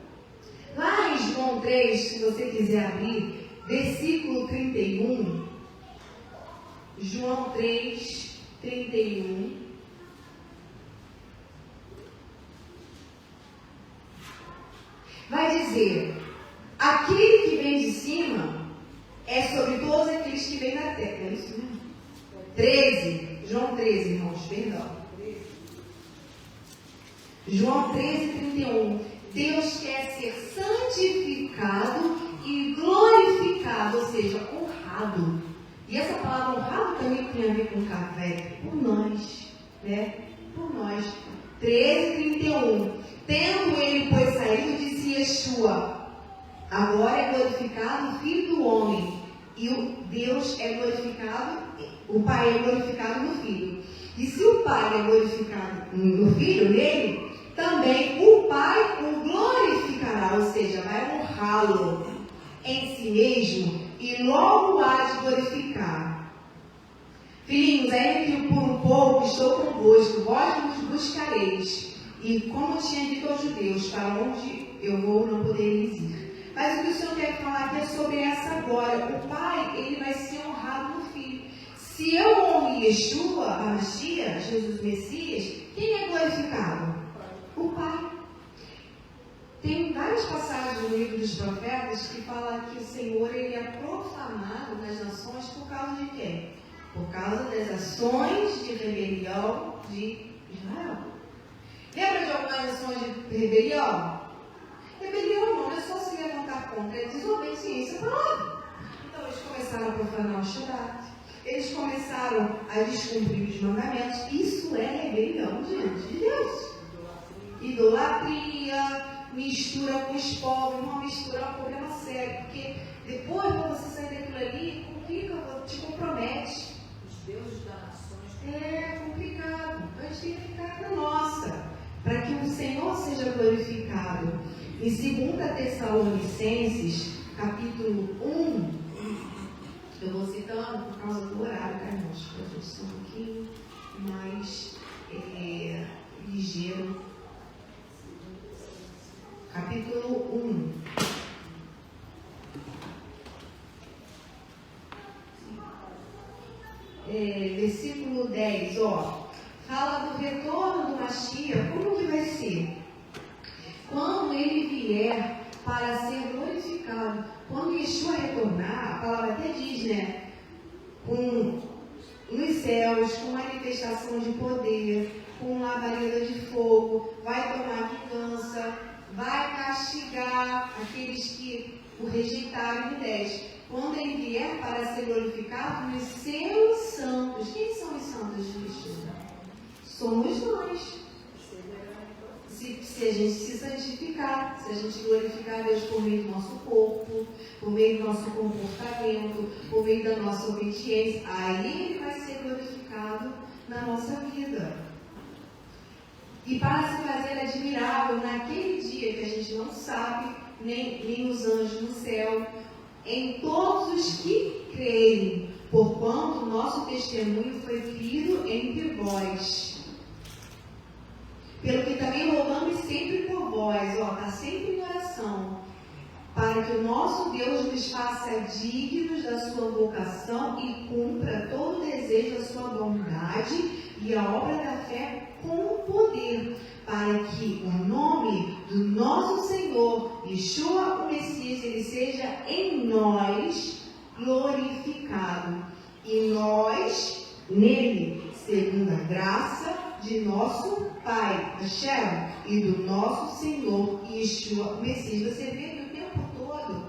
Lá em João 3, se você quiser abrir, versículo 31, João 3, 31. Vai dizer: aquele que vem de cima é sobre todos aqueles que vêm da terra. É isso mesmo? 13, João 13, irmãos, perdão. João 13, 31. Deus quer ser santificado e glorificado, ou seja, honrado. E essa palavra honrado também tem a ver com café, por nós, né? Por nós. 13, 31. Tendo ele, pois, saído, disse Yeshua: agora é glorificado o Filho do Homem, e o Deus é glorificado, o Pai é glorificado no Filho. E se o Pai é glorificado no Filho, nele, também o Pai o glorificará, ou seja, vai honrá-lo em si mesmo e logo há de glorificar. Filhinhos, ainda que por um pouco estou convosco, vós vos buscareis. E como tinha dito aos judeus, para onde eu vou não podereis ir. Mas o que o Senhor quer falar aqui é sobre essa glória. O Pai, ele vai ser honrado no Filho. Se eu honro Yeshua, a Mashiach, Jesus Messias, quem é glorificado? O Pai. Tem várias passagens no livro dos profetas que falam que o Senhor ele é proclamado nas nações por causa de quê? Por causa das ações de rebelião de Israel. Lembra de algumas ações de rebelião? Rebelião não é só se levantar contra, é desobediência para nada. Então eles começaram a profanar o Shabat, eles começaram a descumprir os mandamentos. Isso é rebelião diante de Deus. Idolatria, mistura com os povos, uma mistura é um problema sério, porque depois quando você sair daquilo ali, complica, te compromete. Os deuses das nações. É complicado. A gente tem que ficar na nossa, para que o Senhor seja glorificado. Em 2 Tessalonicenses, capítulo 1, eu vou citando por causa do horário, tá, irmãos? Para a gente ser um pouquinho mais ligeiro. Capítulo 1. Versículo 10, fala do retorno do Mashiach. Como que vai ser? Quando ele vier para ser glorificado. Quando Yeshua retornar, a palavra até diz, né? Nos céus, com manifestação de poder, com labareda de fogo, vai tomar vingança, vai castigar aqueles que o rejeitaram em 10. Quando ele vier para ser glorificado nos seus santos. Quem são os santos de Yeshua? Somos nós. Se a gente se santificar, se a gente glorificar a Deus por meio do nosso corpo, por meio do nosso comportamento, por meio da nossa obediência, aí ele vai ser glorificado na nossa vida. E para se fazer admirável naquele dia que a gente não sabe, nem os anjos no céu, em todos os que creem, porquanto o nosso testemunho foi crido entre vós. nós, está sempre em oração, para que o nosso Deus nos faça dignos da sua vocação e cumpra todo o desejo da sua bondade e a obra da fé com poder, para que o nome do nosso Senhor, Yeshua, o Messias, ele seja em nós glorificado. E nós, nele, segundo a graça de nosso Pai, Hashem, e do nosso Senhor, Yeshua, o Messias. Você vê que o tempo todo,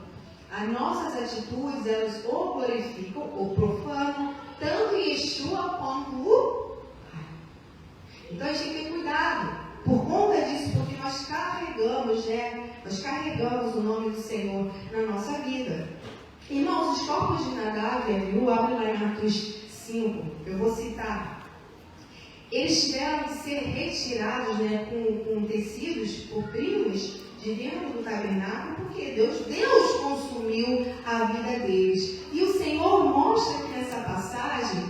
as nossas atitudes, elas ou glorificam ou profanam, tanto Yeshua quanto o Pai. Então a gente tem que ter cuidado. Por conta disso, porque nós carregamos o nome do Senhor na nossa vida. Irmãos, os corpos de Nadab e Abiú, abre lá em Atos 5, eu vou citar. Eles tiveram que ser retirados com tecidos ou primos de dentro do tabernáculo, porque Deus consumiu a vida deles. E o Senhor mostra aqui nessa passagem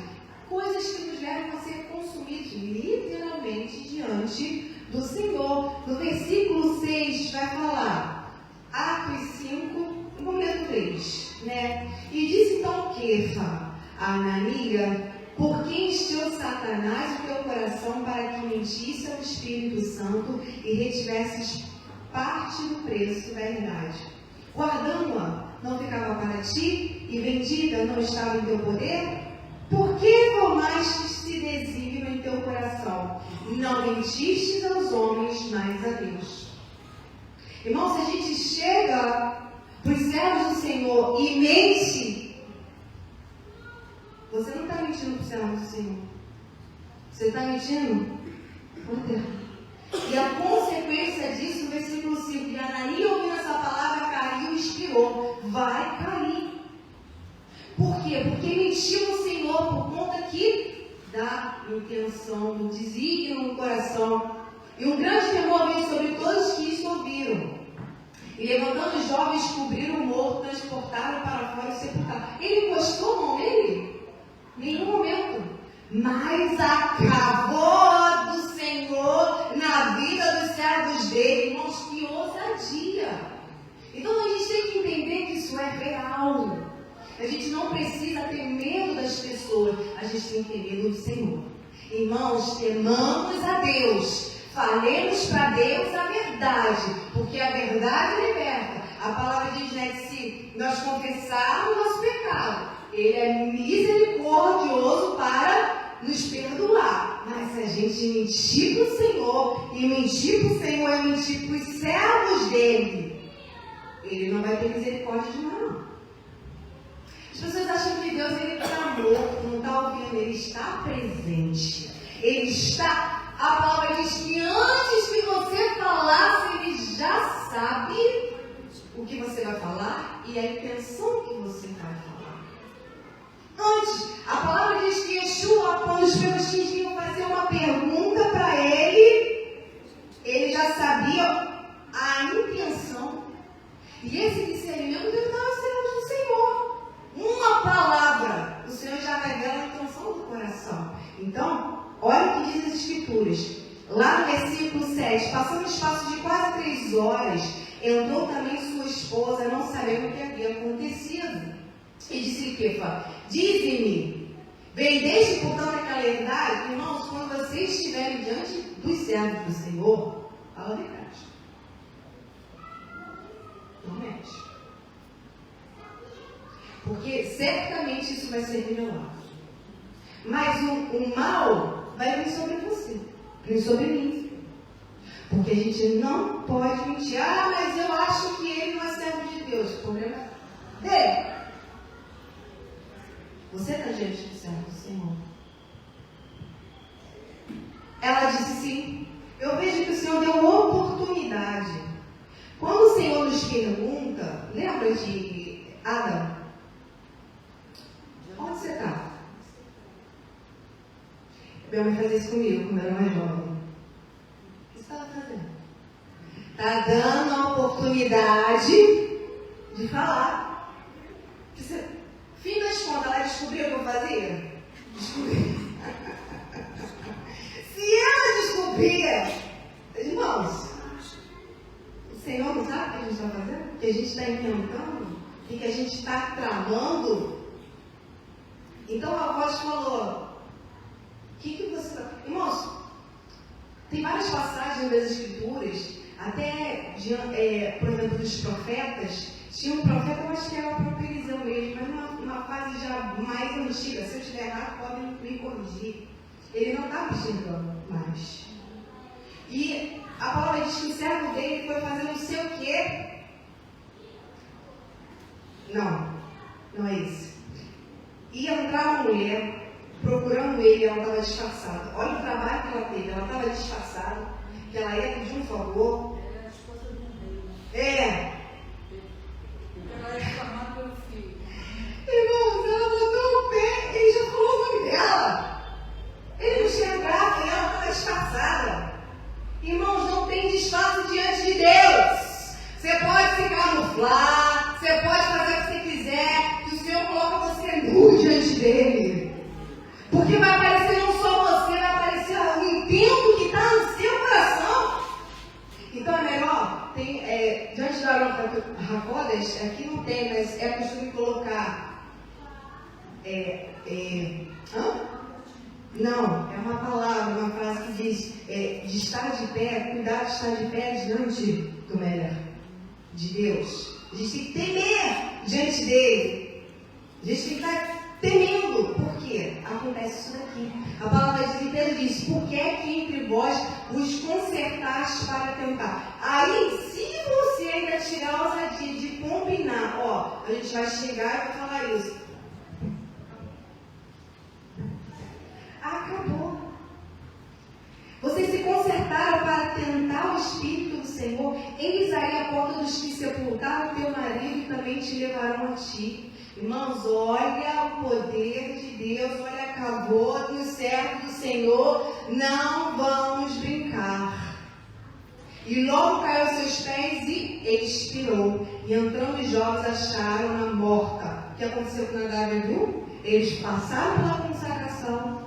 coisas que nos levam a ser consumidos literalmente diante do Senhor. No versículo 6 vai falar, Atos 5, vamos ler o 3, E disse então Kefa a Anania: por que encheu Satanás o teu coração para que mentisse ao Espírito Santo e retivesses parte do preço da herdade? Guardando-a não ficava para ti, e vendida não estava em teu poder? Por que formaste-se desígnio em teu coração? Não mentistes aos homens, mas a Deus. Irmão, se a gente chega para os servos do Senhor e mente, você não está mentindo para os servos do Senhor. Você está mentindo para Deus. E a consequência disso, no versículo 5, e Anania, ouvindo essa palavra, caiu e expirou. Vai cair. Por quê? Porque mentiu o Senhor por conta aqui da intenção, do desígnio no coração. E um grande temor veio sobre todos que isso ouviram. E levantando os jovens, cobriram o morto, transportaram para fora e sepultaram. Ele encostou a mão nele? Nenhum momento. Mas acabou do Senhor na vida dos servos dele. Irmãos, que ousadia. Então a gente tem que entender que isso é real. A gente não precisa ter medo das pessoas. A gente tem que ter medo do Senhor. Irmãos, temamos a Deus. Falemos para Deus a verdade, porque a verdade liberta. A palavra diz, que se nós confessarmos o nosso pecado, Ele é misericordioso para nos perdoar. Mas se a gente mentir para o Senhor, e mentir para o Senhor é mentir para os servos dele, Ele não vai ter misericórdia de nós, não. As pessoas acham que Deus está morto, não está ouvindo, Ele está presente. Ele está... A palavra diz que antes que você falasse, Ele já sabe o que você vai falar e a intenção que você vai falar. Antes, a palavra diz que Yeshua, quando os filhos iam fazer uma pergunta para ele já sabia a intenção. E esse discernimento deve estar nos servos do Senhor. Uma palavra, o Senhor já revela a intenção do coração. Então, olha o que diz as Escrituras. Lá no versículo 7, passando o espaço de quase 3 horas, entrou também sua esposa, não sabendo o que havia acontecido. E disse Kefa: dize-me, vendeste portanto aquela herdade? Irmãos, quando vocês estiverem diante dos servos do Senhor, fala a verdade. Não mexe. Porque certamente isso vai ser revelado. Mas o mal vai vir sobre você, vir sobre mim. Porque a gente não pode mentir. Ah, mas eu acho que ele não é servo de Deus. O problema é dele. Você está diante do servo do Senhor. Ela disse sim. Eu vejo que o Senhor deu oportunidade. Quando o Senhor nos pergunta, lembra de Adão? Onde você está? Minha mãe fazia isso comigo quando eu era mais jovem. O que você estava fazendo? Está dando a oportunidade de falar. Fim das contas, ela descobriu o que eu fazia? Descobri. Se ela descobrir, irmãos, que a gente está inventando e que a gente está tramando. Então a voz falou, o que você está... Irmãos, tem várias passagens das Escrituras, até, por exemplo, dos profetas. Tinha um profeta, eu acho que era o próprio Eliseu mesmo, mas numa fase já mais antiga. Se eu estiver errado, podem me corrigir. Ele não estava enxergando mais. E a palavra diz que o servo dele foi fazer não sei o quê. Não é isso. Ia entrar uma mulher, procurando ele, ela estava disfarçada. Olha o trabalho que ela teve, ela estava disfarçada, que ela ia pedir um favor. Ela era a esposa do rei. Ela era chamada pelo filho. Irmãos, ela botou o pé, ele já falou o nome dela. Ele não enxergava, ela estava disfarçada. Irmãos, não tem disfarce diante de Deus. Você pode se camuflar, você pode fazer o que você quiser, que o Senhor coloca você nu diante dele. Porque vai aparecer não só você, vai aparecer o intento que está no seu coração. Então é melhor, diante da Racodas, aqui não tem, mas é costume colocar. Não, é uma palavra, uma frase que diz de estar de pé, cuidar de estar de pé diante do melhor, de Deus. A gente tem que temer diante dele. A gente tem que estar temendo. Por quê? Acontece isso daqui. A palavra de Pedro diz, por que é que entre vós os consertaste para tentar? Aí, se você ainda tirar a ousadia de combinar, a gente vai chegar e vai falar isso. Acabou. Vocês se consertaram para tentar o Espírito do Senhor. Eis aí a porta dos que sepultaram teu marido e também te levarão a ti. Irmãos, olha o poder de Deus, olha a cavô do servo do Senhor. Não vamos brincar. E logo caiu aos seus pés e expirou. E entrando os jovens acharam-na morta. O que aconteceu com Nadab e Abiú? Eles passaram pela consagração,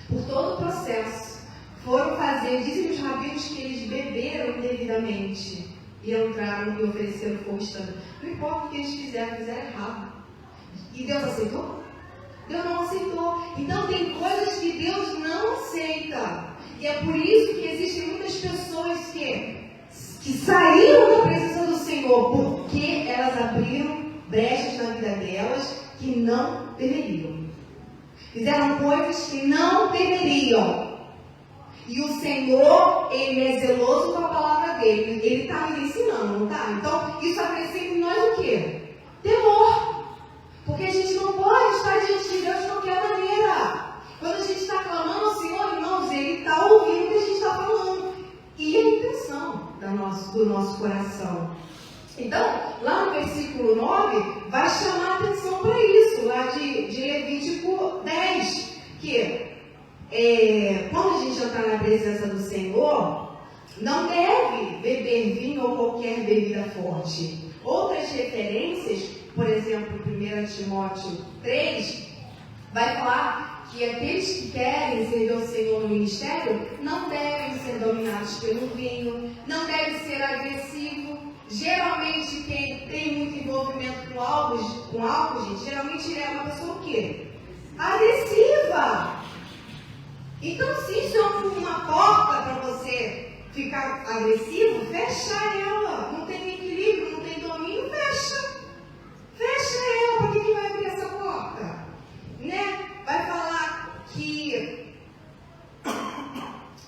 por todo o processo, foram fazer, dizem os rabinos que eles beberam indevidamente e entraram e ofereceram fogo estando. Não importa o que eles fizeram errado. E Deus aceitou? Deus não aceitou. Então tem coisas que Deus não aceita. E é por isso que existem muitas pessoas que saíram da presença do Senhor porque elas abriram brechas na vida delas que não deveriam. Fizeram coisas que não deveriam. E o Senhor, Ele é zeloso com a palavra dele. Ele está me ensinando, não está? Então, isso acrescenta em nós o quê? Temor. Porque a gente não pode estar diante de Deus de qualquer maneira. Quando a gente está clamando ao Senhor, irmãos, Ele está ouvindo o que a gente está falando. E a intenção do nosso coração. Então, lá no versículo 9, vai chamar a atenção para isso, lá de Levítico 10, que quando a gente entrar na presença do Senhor, não deve beber vinho ou qualquer bebida forte. Outras referências, por exemplo, 1 Timóteo 3, vai falar que aqueles que querem servir ao Senhor no ministério não devem ser dominados pelo vinho, não devem ser agressivos. Geralmente, quem tem muito envolvimento com álcool, gente, geralmente ele é uma pessoa o quê? Agressiva. Então, se isso é uma porta para você ficar agressivo, fecha ela. Não tem equilíbrio, não tem domínio, fecha. Fecha ela. Para que vai abrir essa porta? Né? Vai falar que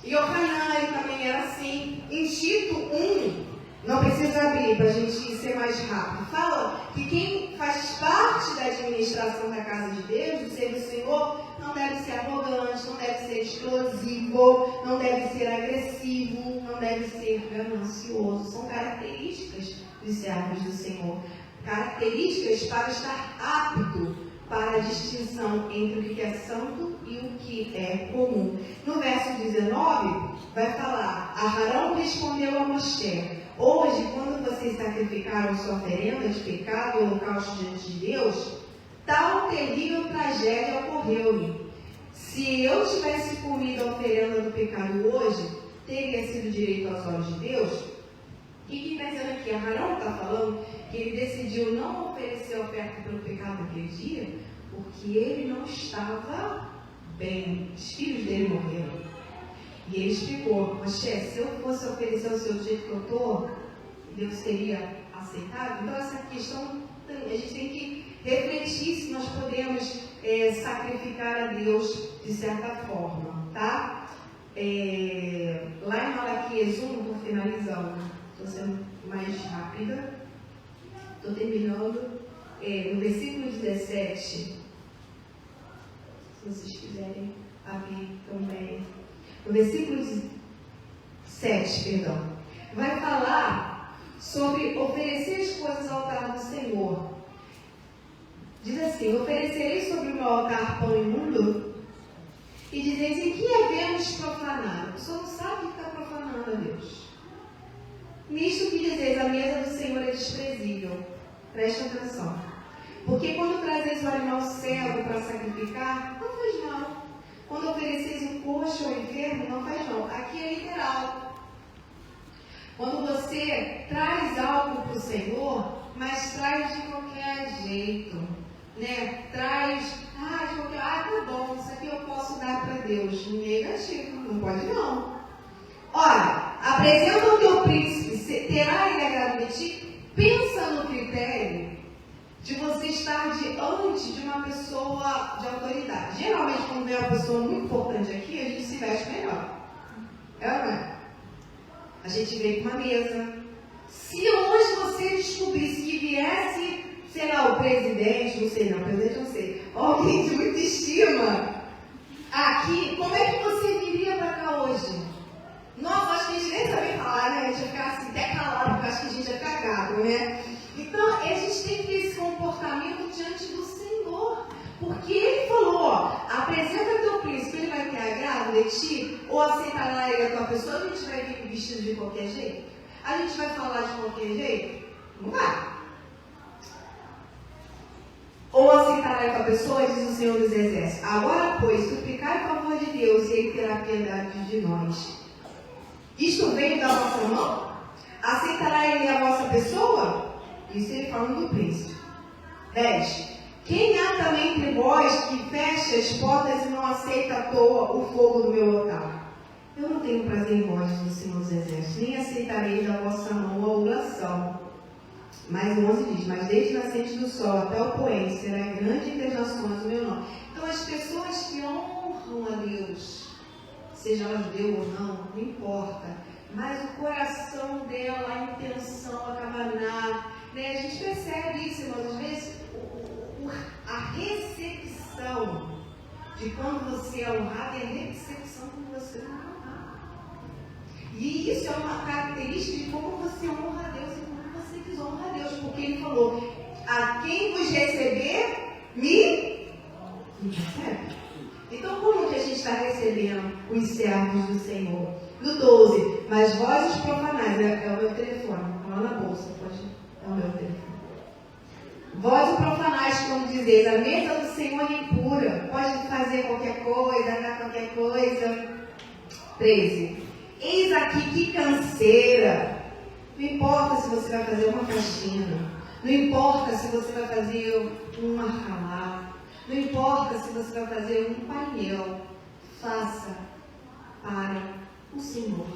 Yohanan, ele também era assim. Em Tito 1, não precisa abrir para a gente ser mais rápido. Fala que quem faz parte da administração da casa de Deus, do ser do Senhor, não deve ser arrogante, não deve ser explosivo, não deve ser agressivo, não deve ser ganancioso. São características dos servos do Senhor. Características para estar apto para a distinção entre o que é santo e o que é comum. No verso 19, vai falar: Arão respondeu a Moshe: hoje, quando vocês sacrificaram sua oferenda de pecado e holocausto diante de Deus, tal terrível tragédia ocorreu-me. Se eu tivesse comido a oferenda do pecado hoje, teria sido direito aos olhos de Deus? que está dizendo aqui? Arão está falando que ele decidiu não oferecer oferta pelo pecado naquele dia, porque ele não estava bem. Os filhos dele morreram. E ele explicou: Moisés, se eu fosse oferecer o seu jeito que eu estou, Deus seria aceitado? Então essa questão, a gente tem que refletir se nós podemos sacrificar a Deus de certa forma, tá? Lá em Malaquias 1, vou finalizando, estou sendo mais rápida, estou terminando, no versículo 17, se vocês quiserem abrir também, no versículo 7, perdão, vai falar sobre oferecer as coisas ao altar do Senhor. Diz assim: oferecerei sobre o meu altar pão imundo, e dizeis: em que havemos profanado? A pessoa não sabe que está profanando a Deus. Nisto que dizeis: a mesa do Senhor é desprezível. Preste atenção. Porque quando trazeis o animal cego para sacrificar, não faz mal. Quando ofereceis um coxo ou enfermo, não faz mal. Aqui é literal. Quando você traz algo para o Senhor, mas traz de qualquer jeito, né? Traz, de qualquer, tá bom, isso aqui eu posso dar para Deus. Negativo, não pode não. Ora, apresenta o teu príncipe, terá ele agrado de ti? Pensa no critério de você estar diante de uma pessoa de autoridade. Geralmente, quando vem uma pessoa muito importante aqui, a gente se veste melhor. É ou não é? A gente vem com uma mesa. Se hoje você descobrisse que viesse, sei lá, o presidente, não sei não, presidente não sei, alguém de muita estima aqui, como é que você viria para cá hoje? Nossa, acho que a gente nem sabia falar, né? A gente ia ficar assim, até calado, porque acho que a gente ia ficar gago, né? Então, a gente tem que ter esse comportamento diante do Senhor. Porque Ele falou, ó, apresenta teu príncipe, ele vai ter agrado de ti, ou aceitará ele a tua pessoa, a gente vai vir vestido de qualquer jeito? A gente vai falar de qualquer jeito? Não vai. Ou aceitará a tua pessoa, diz o Senhor dos Exércitos. Agora, pois, suplicai o favor de Deus, e Ele terá piedade de nós. Isto veio da vossa mão? Aceitará Ele a vossa pessoa? Isso Ele falando do príncipe. 10. Quem há também entre vós que fecha as portas e não aceita à toa o fogo do meu altar? Eu não tenho prazer em vós, diz o Senhor dos Exércitos, nem aceitarei da vossa mão a oração. Mais 11 diz: mas desde a nascente do sol até o poente será grande entre as nações o meu nome. Então as pessoas que honram a Deus, seja ela judeu ou não, não importa, mas o coração dela, a intenção, a cavaná, né? A gente percebe isso, irmãos, às vezes a recepção de quando você é honrado é a recepção quando você não é honrado. E isso é uma característica de como você honra a Deus e como você desonra a Deus, porque Ele falou: a quem vos receber, me recebe. Então, como que a gente está recebendo os servos do Senhor? No 12, mas vós os profanais, é o meu telefone, está lá na bolsa, é o meu telefone. Vós os profanais, como dizeis, a mesa do Senhor é impura, pode fazer qualquer coisa, dar qualquer coisa. 13, eis aqui que canseira. Não importa se você vai fazer uma faxina, não importa se você vai fazer um arcalá, não importa se você vai fazer um painel, faça para o Senhor.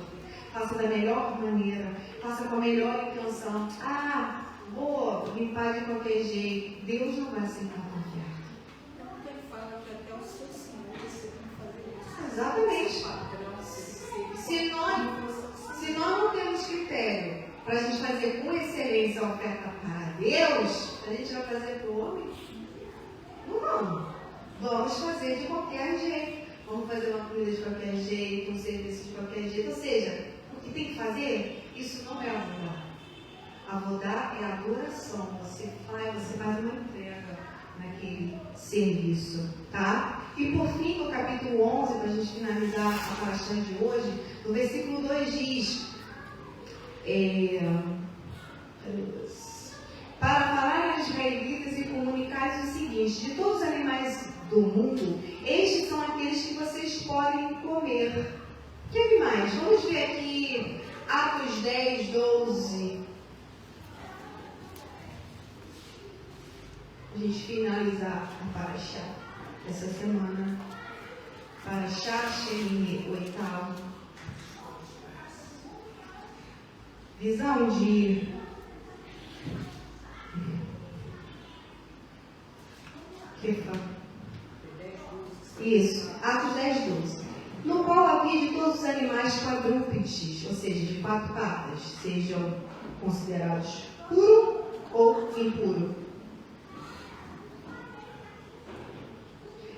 Faça da melhor maneira, faça com a melhor intenção. Vou limpar de qualquer jeito. Deus não vai aceitar a oferta. Então ele fala que até o seu Senhor você tem que fazer isso. Exatamente. Se nós não temos critério para a gente fazer com excelência a oferta para Deus, a gente vai fazer para o homem? Não vamos. Vamos fazer de qualquer jeito. Vamos fazer uma comida de qualquer jeito, um serviço de qualquer jeito. Ou seja, o que tem que fazer, isso não é avodar. Avodar é adoração. Você faz uma entrega naquele serviço, tá? E por fim, no capítulo 11, para a gente finalizar a paraxá de hoje, no versículo 2 diz: para falar aos israelitas e comunicar o seguinte: de todos os animais do mundo, estes são aqueles que vocês podem comer. Que animais? Vamos ver aqui Atos 10, 12. A gente finalizar a Paraxá essa semana. Paraxá Sheni, 8º. Visão de Kefa. Isso, Atos 10, 12. No qual havia de todos os animais quadrúpedes, ou seja, de 4 patas, sejam considerados puro ou impuro.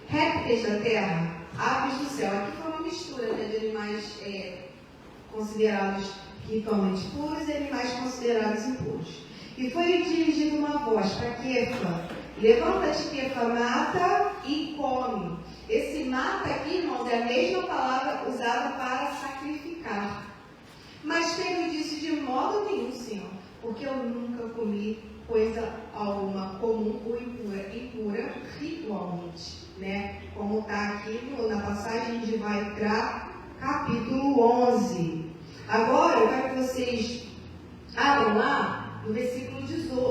Répteis da terra, aves do céu. Aqui foi uma mistura, né, de animais considerados ritualmente puros e animais considerados impuros. E foi dirigida uma voz para Kefa: levanta-te, Kefa, mata e come. Esse mata aqui, irmãos, é a mesma palavra usada para sacrificar. Mas Pedro disse: de modo nenhum, Senhor, porque eu nunca comi coisa alguma comum ou impura ritualmente, né? Como está aqui na passagem de Vaikra, capítulo 11. Agora, eu quero que vocês abram lá no versículo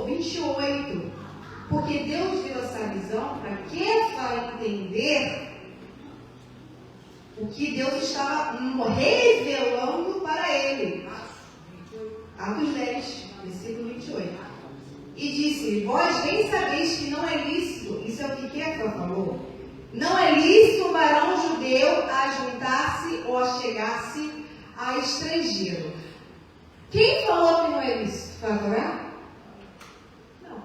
28, porque Deus deu essa visão para Kefa entender o que Deus estava revelando para ele. Atos 10, versículo 28. E disse: vós bem sabeis que não é lícito, isso é o que Kefa falou, não é lícito um varão judeu a juntar-se ou a chegar-se a estrangeiro. Quem falou que não é lícito? Foi a Torá? Não.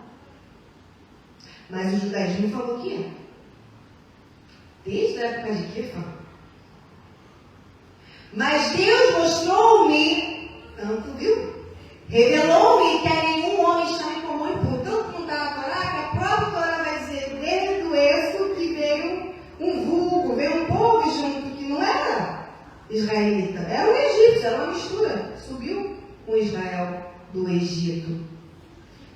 Mas o judaísmo falou que é. Desde a época de Kefa. Mas Deus mostrou-me, tanto viu? Revelou-me que a nenhum homem está em comum impuro. Tanto não está na Torá, que a própria Torá vai dizer desde o êxodo que veio um vulgo, veio um povo junto que não era israelita, era um egípcio, era uma mistura. Subiu com Israel do Egito.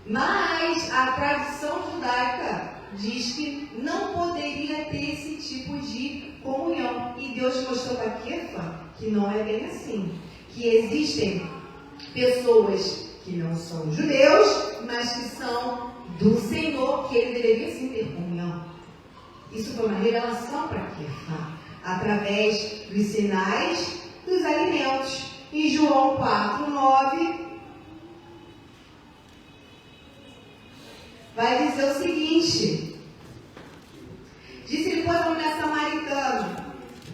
Mas a tradição judaica diz que não poderia ter esse tipo de comunhão. E Deus mostrou para Kefa que não é bem assim. Que existem pessoas que não são judeus, mas que são do Senhor, que ele deveria sim ter comunhão. Isso foi uma revelação para Kefa, através dos sinais dos alimentos. Em João 4, 9, vai dizer o seguinte: disse-lhe, pois, a mulher samaritana.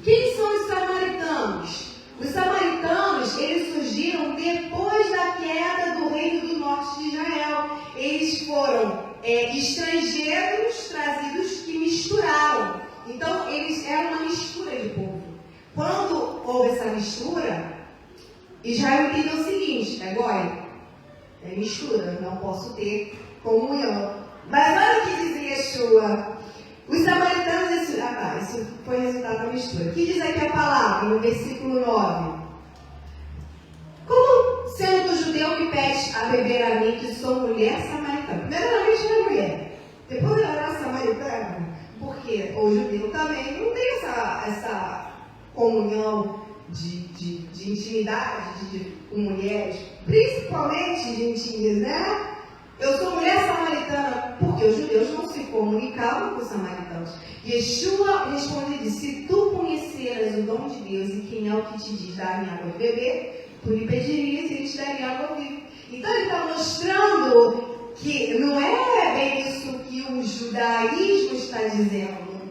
Quem são os samaritanos? Os samaritanos, eles surgiram depois da queda do reino do norte de Israel. Eles foram estrangeiros trazidos que misturaram. Então, eles eram uma mistura de povo. Quando houve essa mistura, Israel entendeu o seguinte: é mistura, não posso ter comunhão. Mas olha o que diz Yeshua. Os samaritanos, isso foi resultado da mistura. O que diz aqui a palavra, no versículo 9? Como sendo do judeu me pede a beber a mim, que sou mulher samaritana? Primeiramente não é mulher, depois era samaritana, porque o judeu também não tem essa comunhão de intimidade com mulheres, principalmente gentis, né? Eu sou mulher samaritana, porque os judeus não se comunicavam com os samaritanos. Yeshua respondeu e disse: se tu conheceras o dom de Deus e quem é o que te diz dar-me água de beber, tu lhe pedirias e ele te daria água viva. Então ele está mostrando que não é bem isso que o judaísmo está dizendo,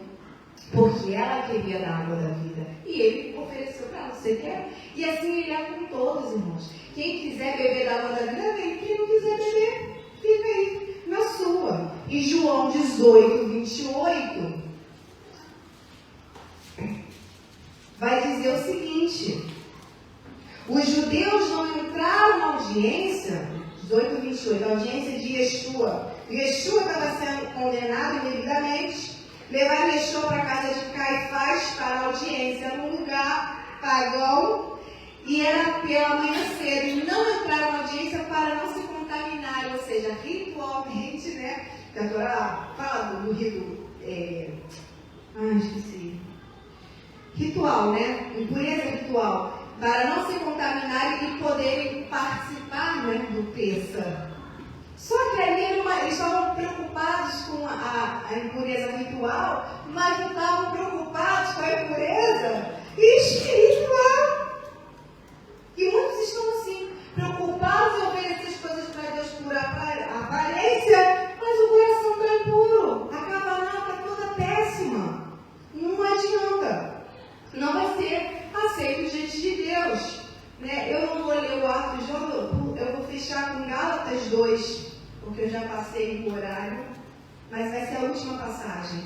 porque ela queria dar água da vida e ele ofereceu para ela. Você quer? E assim ele é com todos, irmãos. Quem quiser beber da água da vida, vem. Quem não quiser beber, fica aí na sua. Em João 18, 28, vai dizer o seguinte: os judeus não entraram na audiência, 18, 28, a audiência de Yeshua. Yeshua estava sendo condenado indevidamente. Levaram Yeshua para a casa de Caifás para a audiência num lugar pagão, e era pela manhã cedo. E não entraram na audiência para não se contaminarem, ou seja, ritualmente, né? Que a Torá fala do rito. Esqueci. Ritual, né? Impureza ritual. para não se contaminarem e poderem participar, né, do Pêssar. Só que ali eles estavam preocupados com a impureza ritual, mas não estavam preocupados com a impureza espiritual. E muitos estão assim, preocupados em oferecer as coisas para Deus por aparência, mas o coração está impuro. A cabanal está toda péssima. Não adianta. Não vai ser aceito diante de Deus. Né? Eu não vou ler o Atos de João, eu vou fechar com Gálatas 2, porque eu já passei o horário, mas vai ser a última passagem.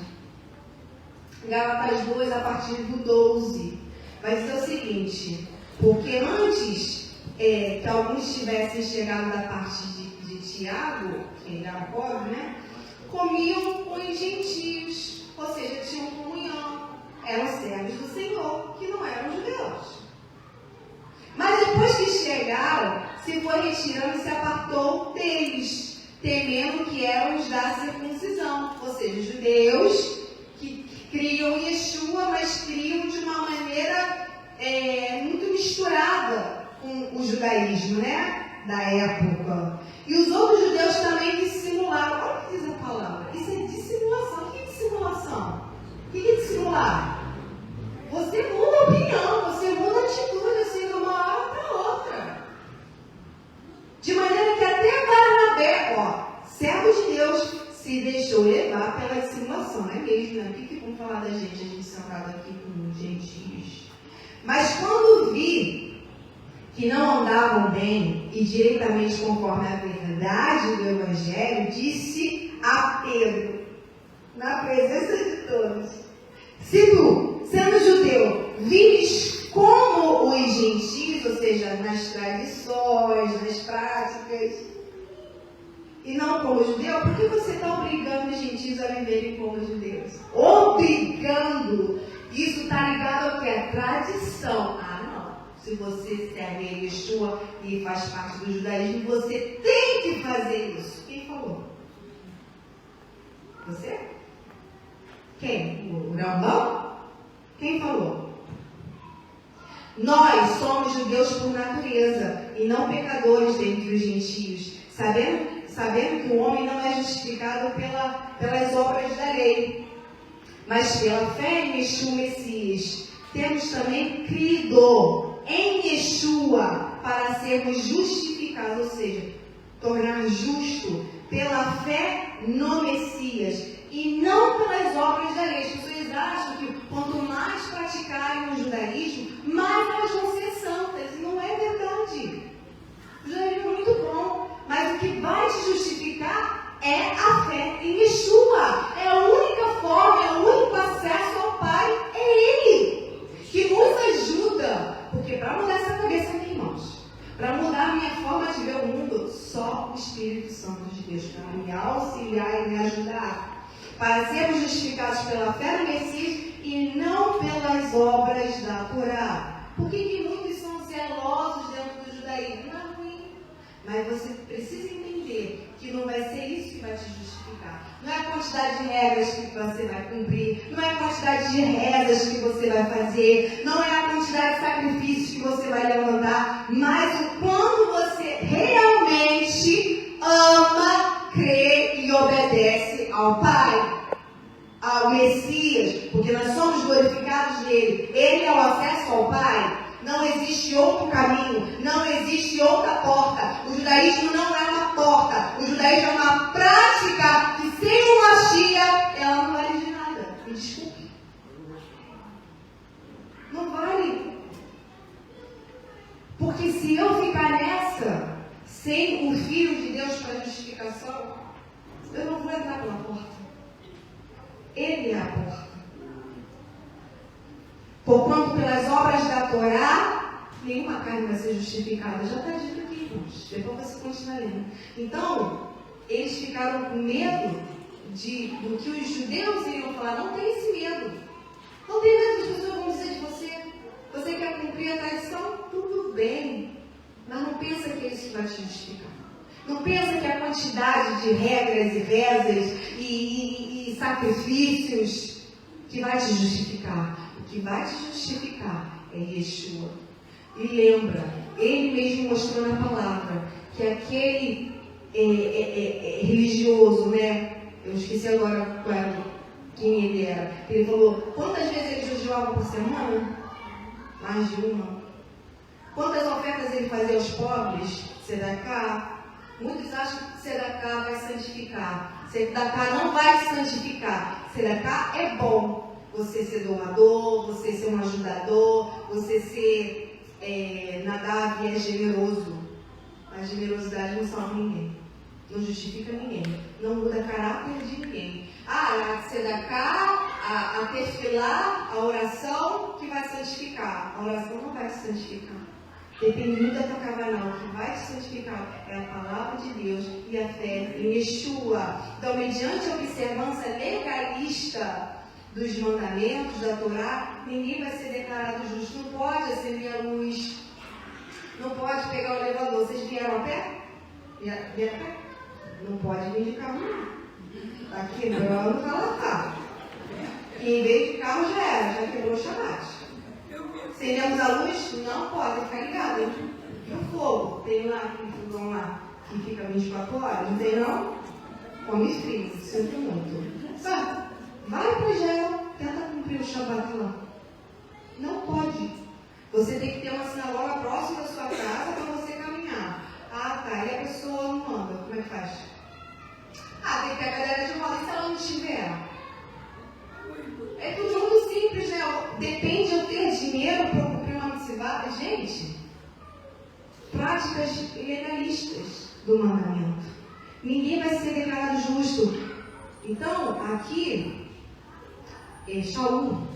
Gálatas 2, a partir do 12. Vai dizer o seguinte: porque antes que alguns tivessem chegado da parte de Tiago, que era pobre, né? Comiam com os gentios, ou seja, tinham comunhão. Eram servos do Senhor, que não eram judeus. Mas depois que chegaram, se foi retirando e se apartou deles, temendo que eram os da circuncisão, ou seja, judeus que criam Yeshua, mas criam de uma maneira muito misturada com o judaísmo, né, da época. E os outros judeus também dissimularam. Olha o que diz a palavra. Isso é dissimulação. O que é dissimulação? O que é dissimular? Você muda opinião, você muda atitude assim de uma hora para outra. De maneira que até Barnabé, servo de Deus, se deixou levar pela dissimulação. É mesmo, né? O que vão falar da gente sentado aqui com gentios? Mas quando vi que não andavam bem e diretamente conforme a verdade do Evangelho, disse a Pedro, na presença de todos: se tu, sendo judeu, vives como os gentios, ou seja, nas tradições, nas práticas, e não como judeu, por que você está obrigando os gentios a viverem como judeus? Obrigando! Isso está ligado ao que? A tradição. Se você serve a Yeshua e faz parte do judaísmo, você tem que fazer isso. Quem falou? Você? Quem? O Rambam? Quem falou? Nós somos judeus por natureza e não pecadores dentre os gentios, sabendo que o homem não é justificado pelas obras da lei, mas pela fé em Yeshua Messias. Temos também crido em Yeshua para sermos justificados, ou seja, tornar justo pela fé no Messias e não pelas obras da lei. As pessoas acham que quanto mais praticarem o judaísmo, mais elas vão ser santas. E não é verdade. O judaísmo é muito bom, mas o que vai te justificar é a fé em Yeshua. É a única forma, é o único acesso ao Pai, é Ele que nos ajuda. Porque para mudar essa cabeça, meus irmãos, para mudar a minha forma de ver o mundo, só o Espírito Santo de Deus para me auxiliar e me ajudar. Para sermos justificados pela fé no Messias e não pelas obras da Torá. Por que muitos são zelosos dentro do judaísmo? Não é ruim. Mas você precisa entender que não vai ser isso que vai te justificar. Não é a quantidade de regras que você vai cumprir, não é a quantidade de rezas que você vai fazer, não é a quantidade de sacrifícios que você vai levantar, mas o quanto você realmente ama, crê e obedece ao Pai, ao Messias, porque nós somos glorificados nele. Ele é o acesso ao Pai. Não existe outro caminho, não existe outra porta. O judaísmo não é uma porta, o judaísmo é uma prática que sem o Mashiach ela não vale de nada. Me desculpe. Não vale. Porque se eu ficar nessa, sem o Filho de Deus para justificação, eu não vou entrar pela porta. Ele é a porta. Porquanto pelas obras da Torá, nenhuma carne vai ser justificada. Já está dito aqui, irmãos. Depois você continua lendo. Então, eles ficaram com medo do que os judeus iriam falar. Não tem esse medo. Não tem medo que as pessoas vão dizer de você. Você quer cumprir a tradição? Tudo bem. Mas não pensa que isso vai te justificar. Não pensa que a quantidade de regras e rezas e sacrifícios que vai te justificar. O que vai te justificar é Yeshua. e lembra, ele mesmo mostrou na palavra, que aquele religioso, né? Eu esqueci agora quem ele era. Ele falou, quantas vezes ele jejuava por semana? Mais de uma. Quantas ofertas ele fazia aos pobres? Sedacá. Muitos acham que Sedacá vai santificar. Sedacá não vai santificar. Sedacá é bom. Você ser doador, você ser um ajudador, você ser Nadav é generoso. A generosidade não salva ninguém. Não justifica ninguém. Não muda caráter de ninguém. A Sedacá, a tefilá, a oração que vai santificar. A oração não vai te santificar. Depende muito da tua cabanal. O que vai te santificar é a palavra de Deus e a fé em Yeshua. Então, mediante a observância legalista dos mandamentos da Torá, ninguém vai ser declarado justo. Não pode acender a luz. Não pode pegar o elevador. Vocês vieram a pé? Vieram a pé? Não pode vir de carro, não. Tá quebrando, tá lá. E em vez de carro já era, já quebrou o chamate. Acendemos a luz? Não pode, ficar ligado, hein? E o fogo? Tem lá aquele fogão lá que fica 24 horas? Não tem não? Come frio, sinto muito. Sabe? Vai para Israel, tenta cumprir o Shabat lá. Não pode. Você tem que ter uma sinagoga próxima da sua casa para você caminhar. Ah, tá. E a pessoa não anda. Como é que faz? Ah, tem que pegar a cadeira de roda e se ela não estiver. É tudo muito simples, né? Depende de eu ter dinheiro para cumprir uma mitzvah. Gente, práticas legalistas do mandamento. Ninguém vai ser declarado justo. Então, aqui, Shaul,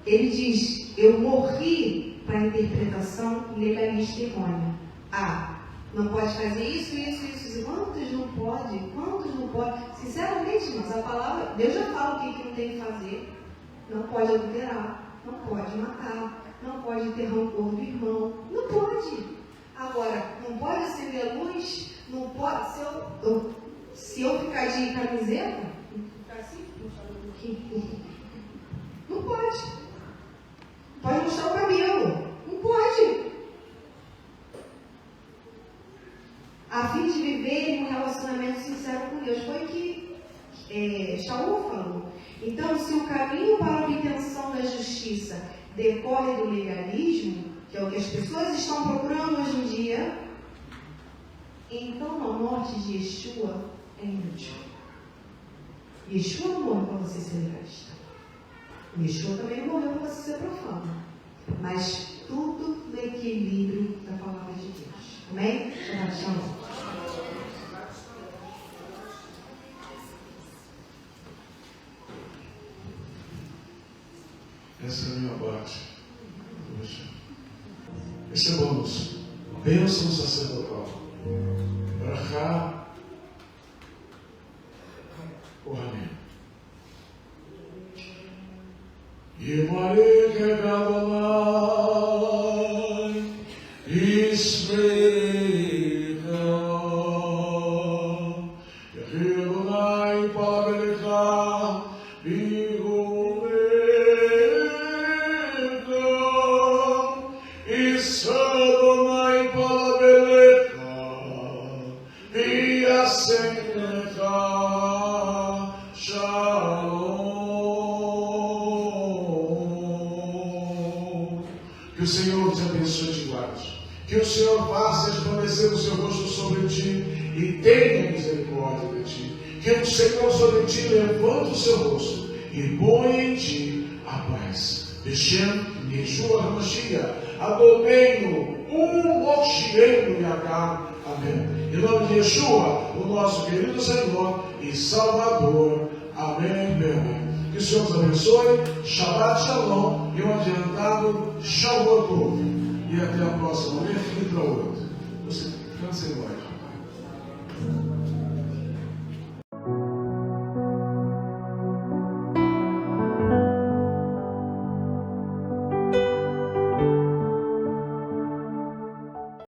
ele diz, eu morri para a interpretação legalista errônea. Não pode fazer isso. Quantos não pode? Sinceramente, irmãos, a palavra, Deus já fala o que não tem que fazer. Não pode adulterar, não pode matar, não pode ter rancor do irmão. Não pode. Agora, não pode acender a luz, não pode, se eu ficar de camiseta, ficar assim, não pode. Pode mostrar o cabelo, não pode. A fim de viver em um relacionamento sincero com Deus. Foi o que Shaul falou. Então, se o caminho para a obtenção da justiça decorre do legalismo, que é o que as pessoas estão procurando hoje em dia, então a morte de Yeshua é inútil. Yeshua não morreu para você ser legalista. Yeshua também não morreu para você ser profano. Mas tudo no equilíbrio da palavra de Deus. Amém? Shalom. Essa é a minha parte. Esse é bônus. Bênção sacerdotal. Brachá. Kohanim. Yimarech Adonai Yisrael Yehi Adonai Pa'alecha B'Gomecha Yisa Adonai Pa'alecha V'yaseh Lecha Que o Senhor te abençoe e te guarde. Que o Senhor faça resplandecer o seu rosto sobre ti e tenha misericórdia de ti. Que o Senhor sobre ti levante o seu rosto e ponha em ti a paz. Beshem Yeshua HaMashiach, Adonai Moshiach Yagam. Amém. Em nome de Yeshua, o nosso querido Senhor e Salvador. Amém, meu amém. Que o Senhor nos abençoe. Shabbat Shalom e um adiantado Shalom Tov. E até a próxima. Amanhã fique para outro. Você cansa e vai.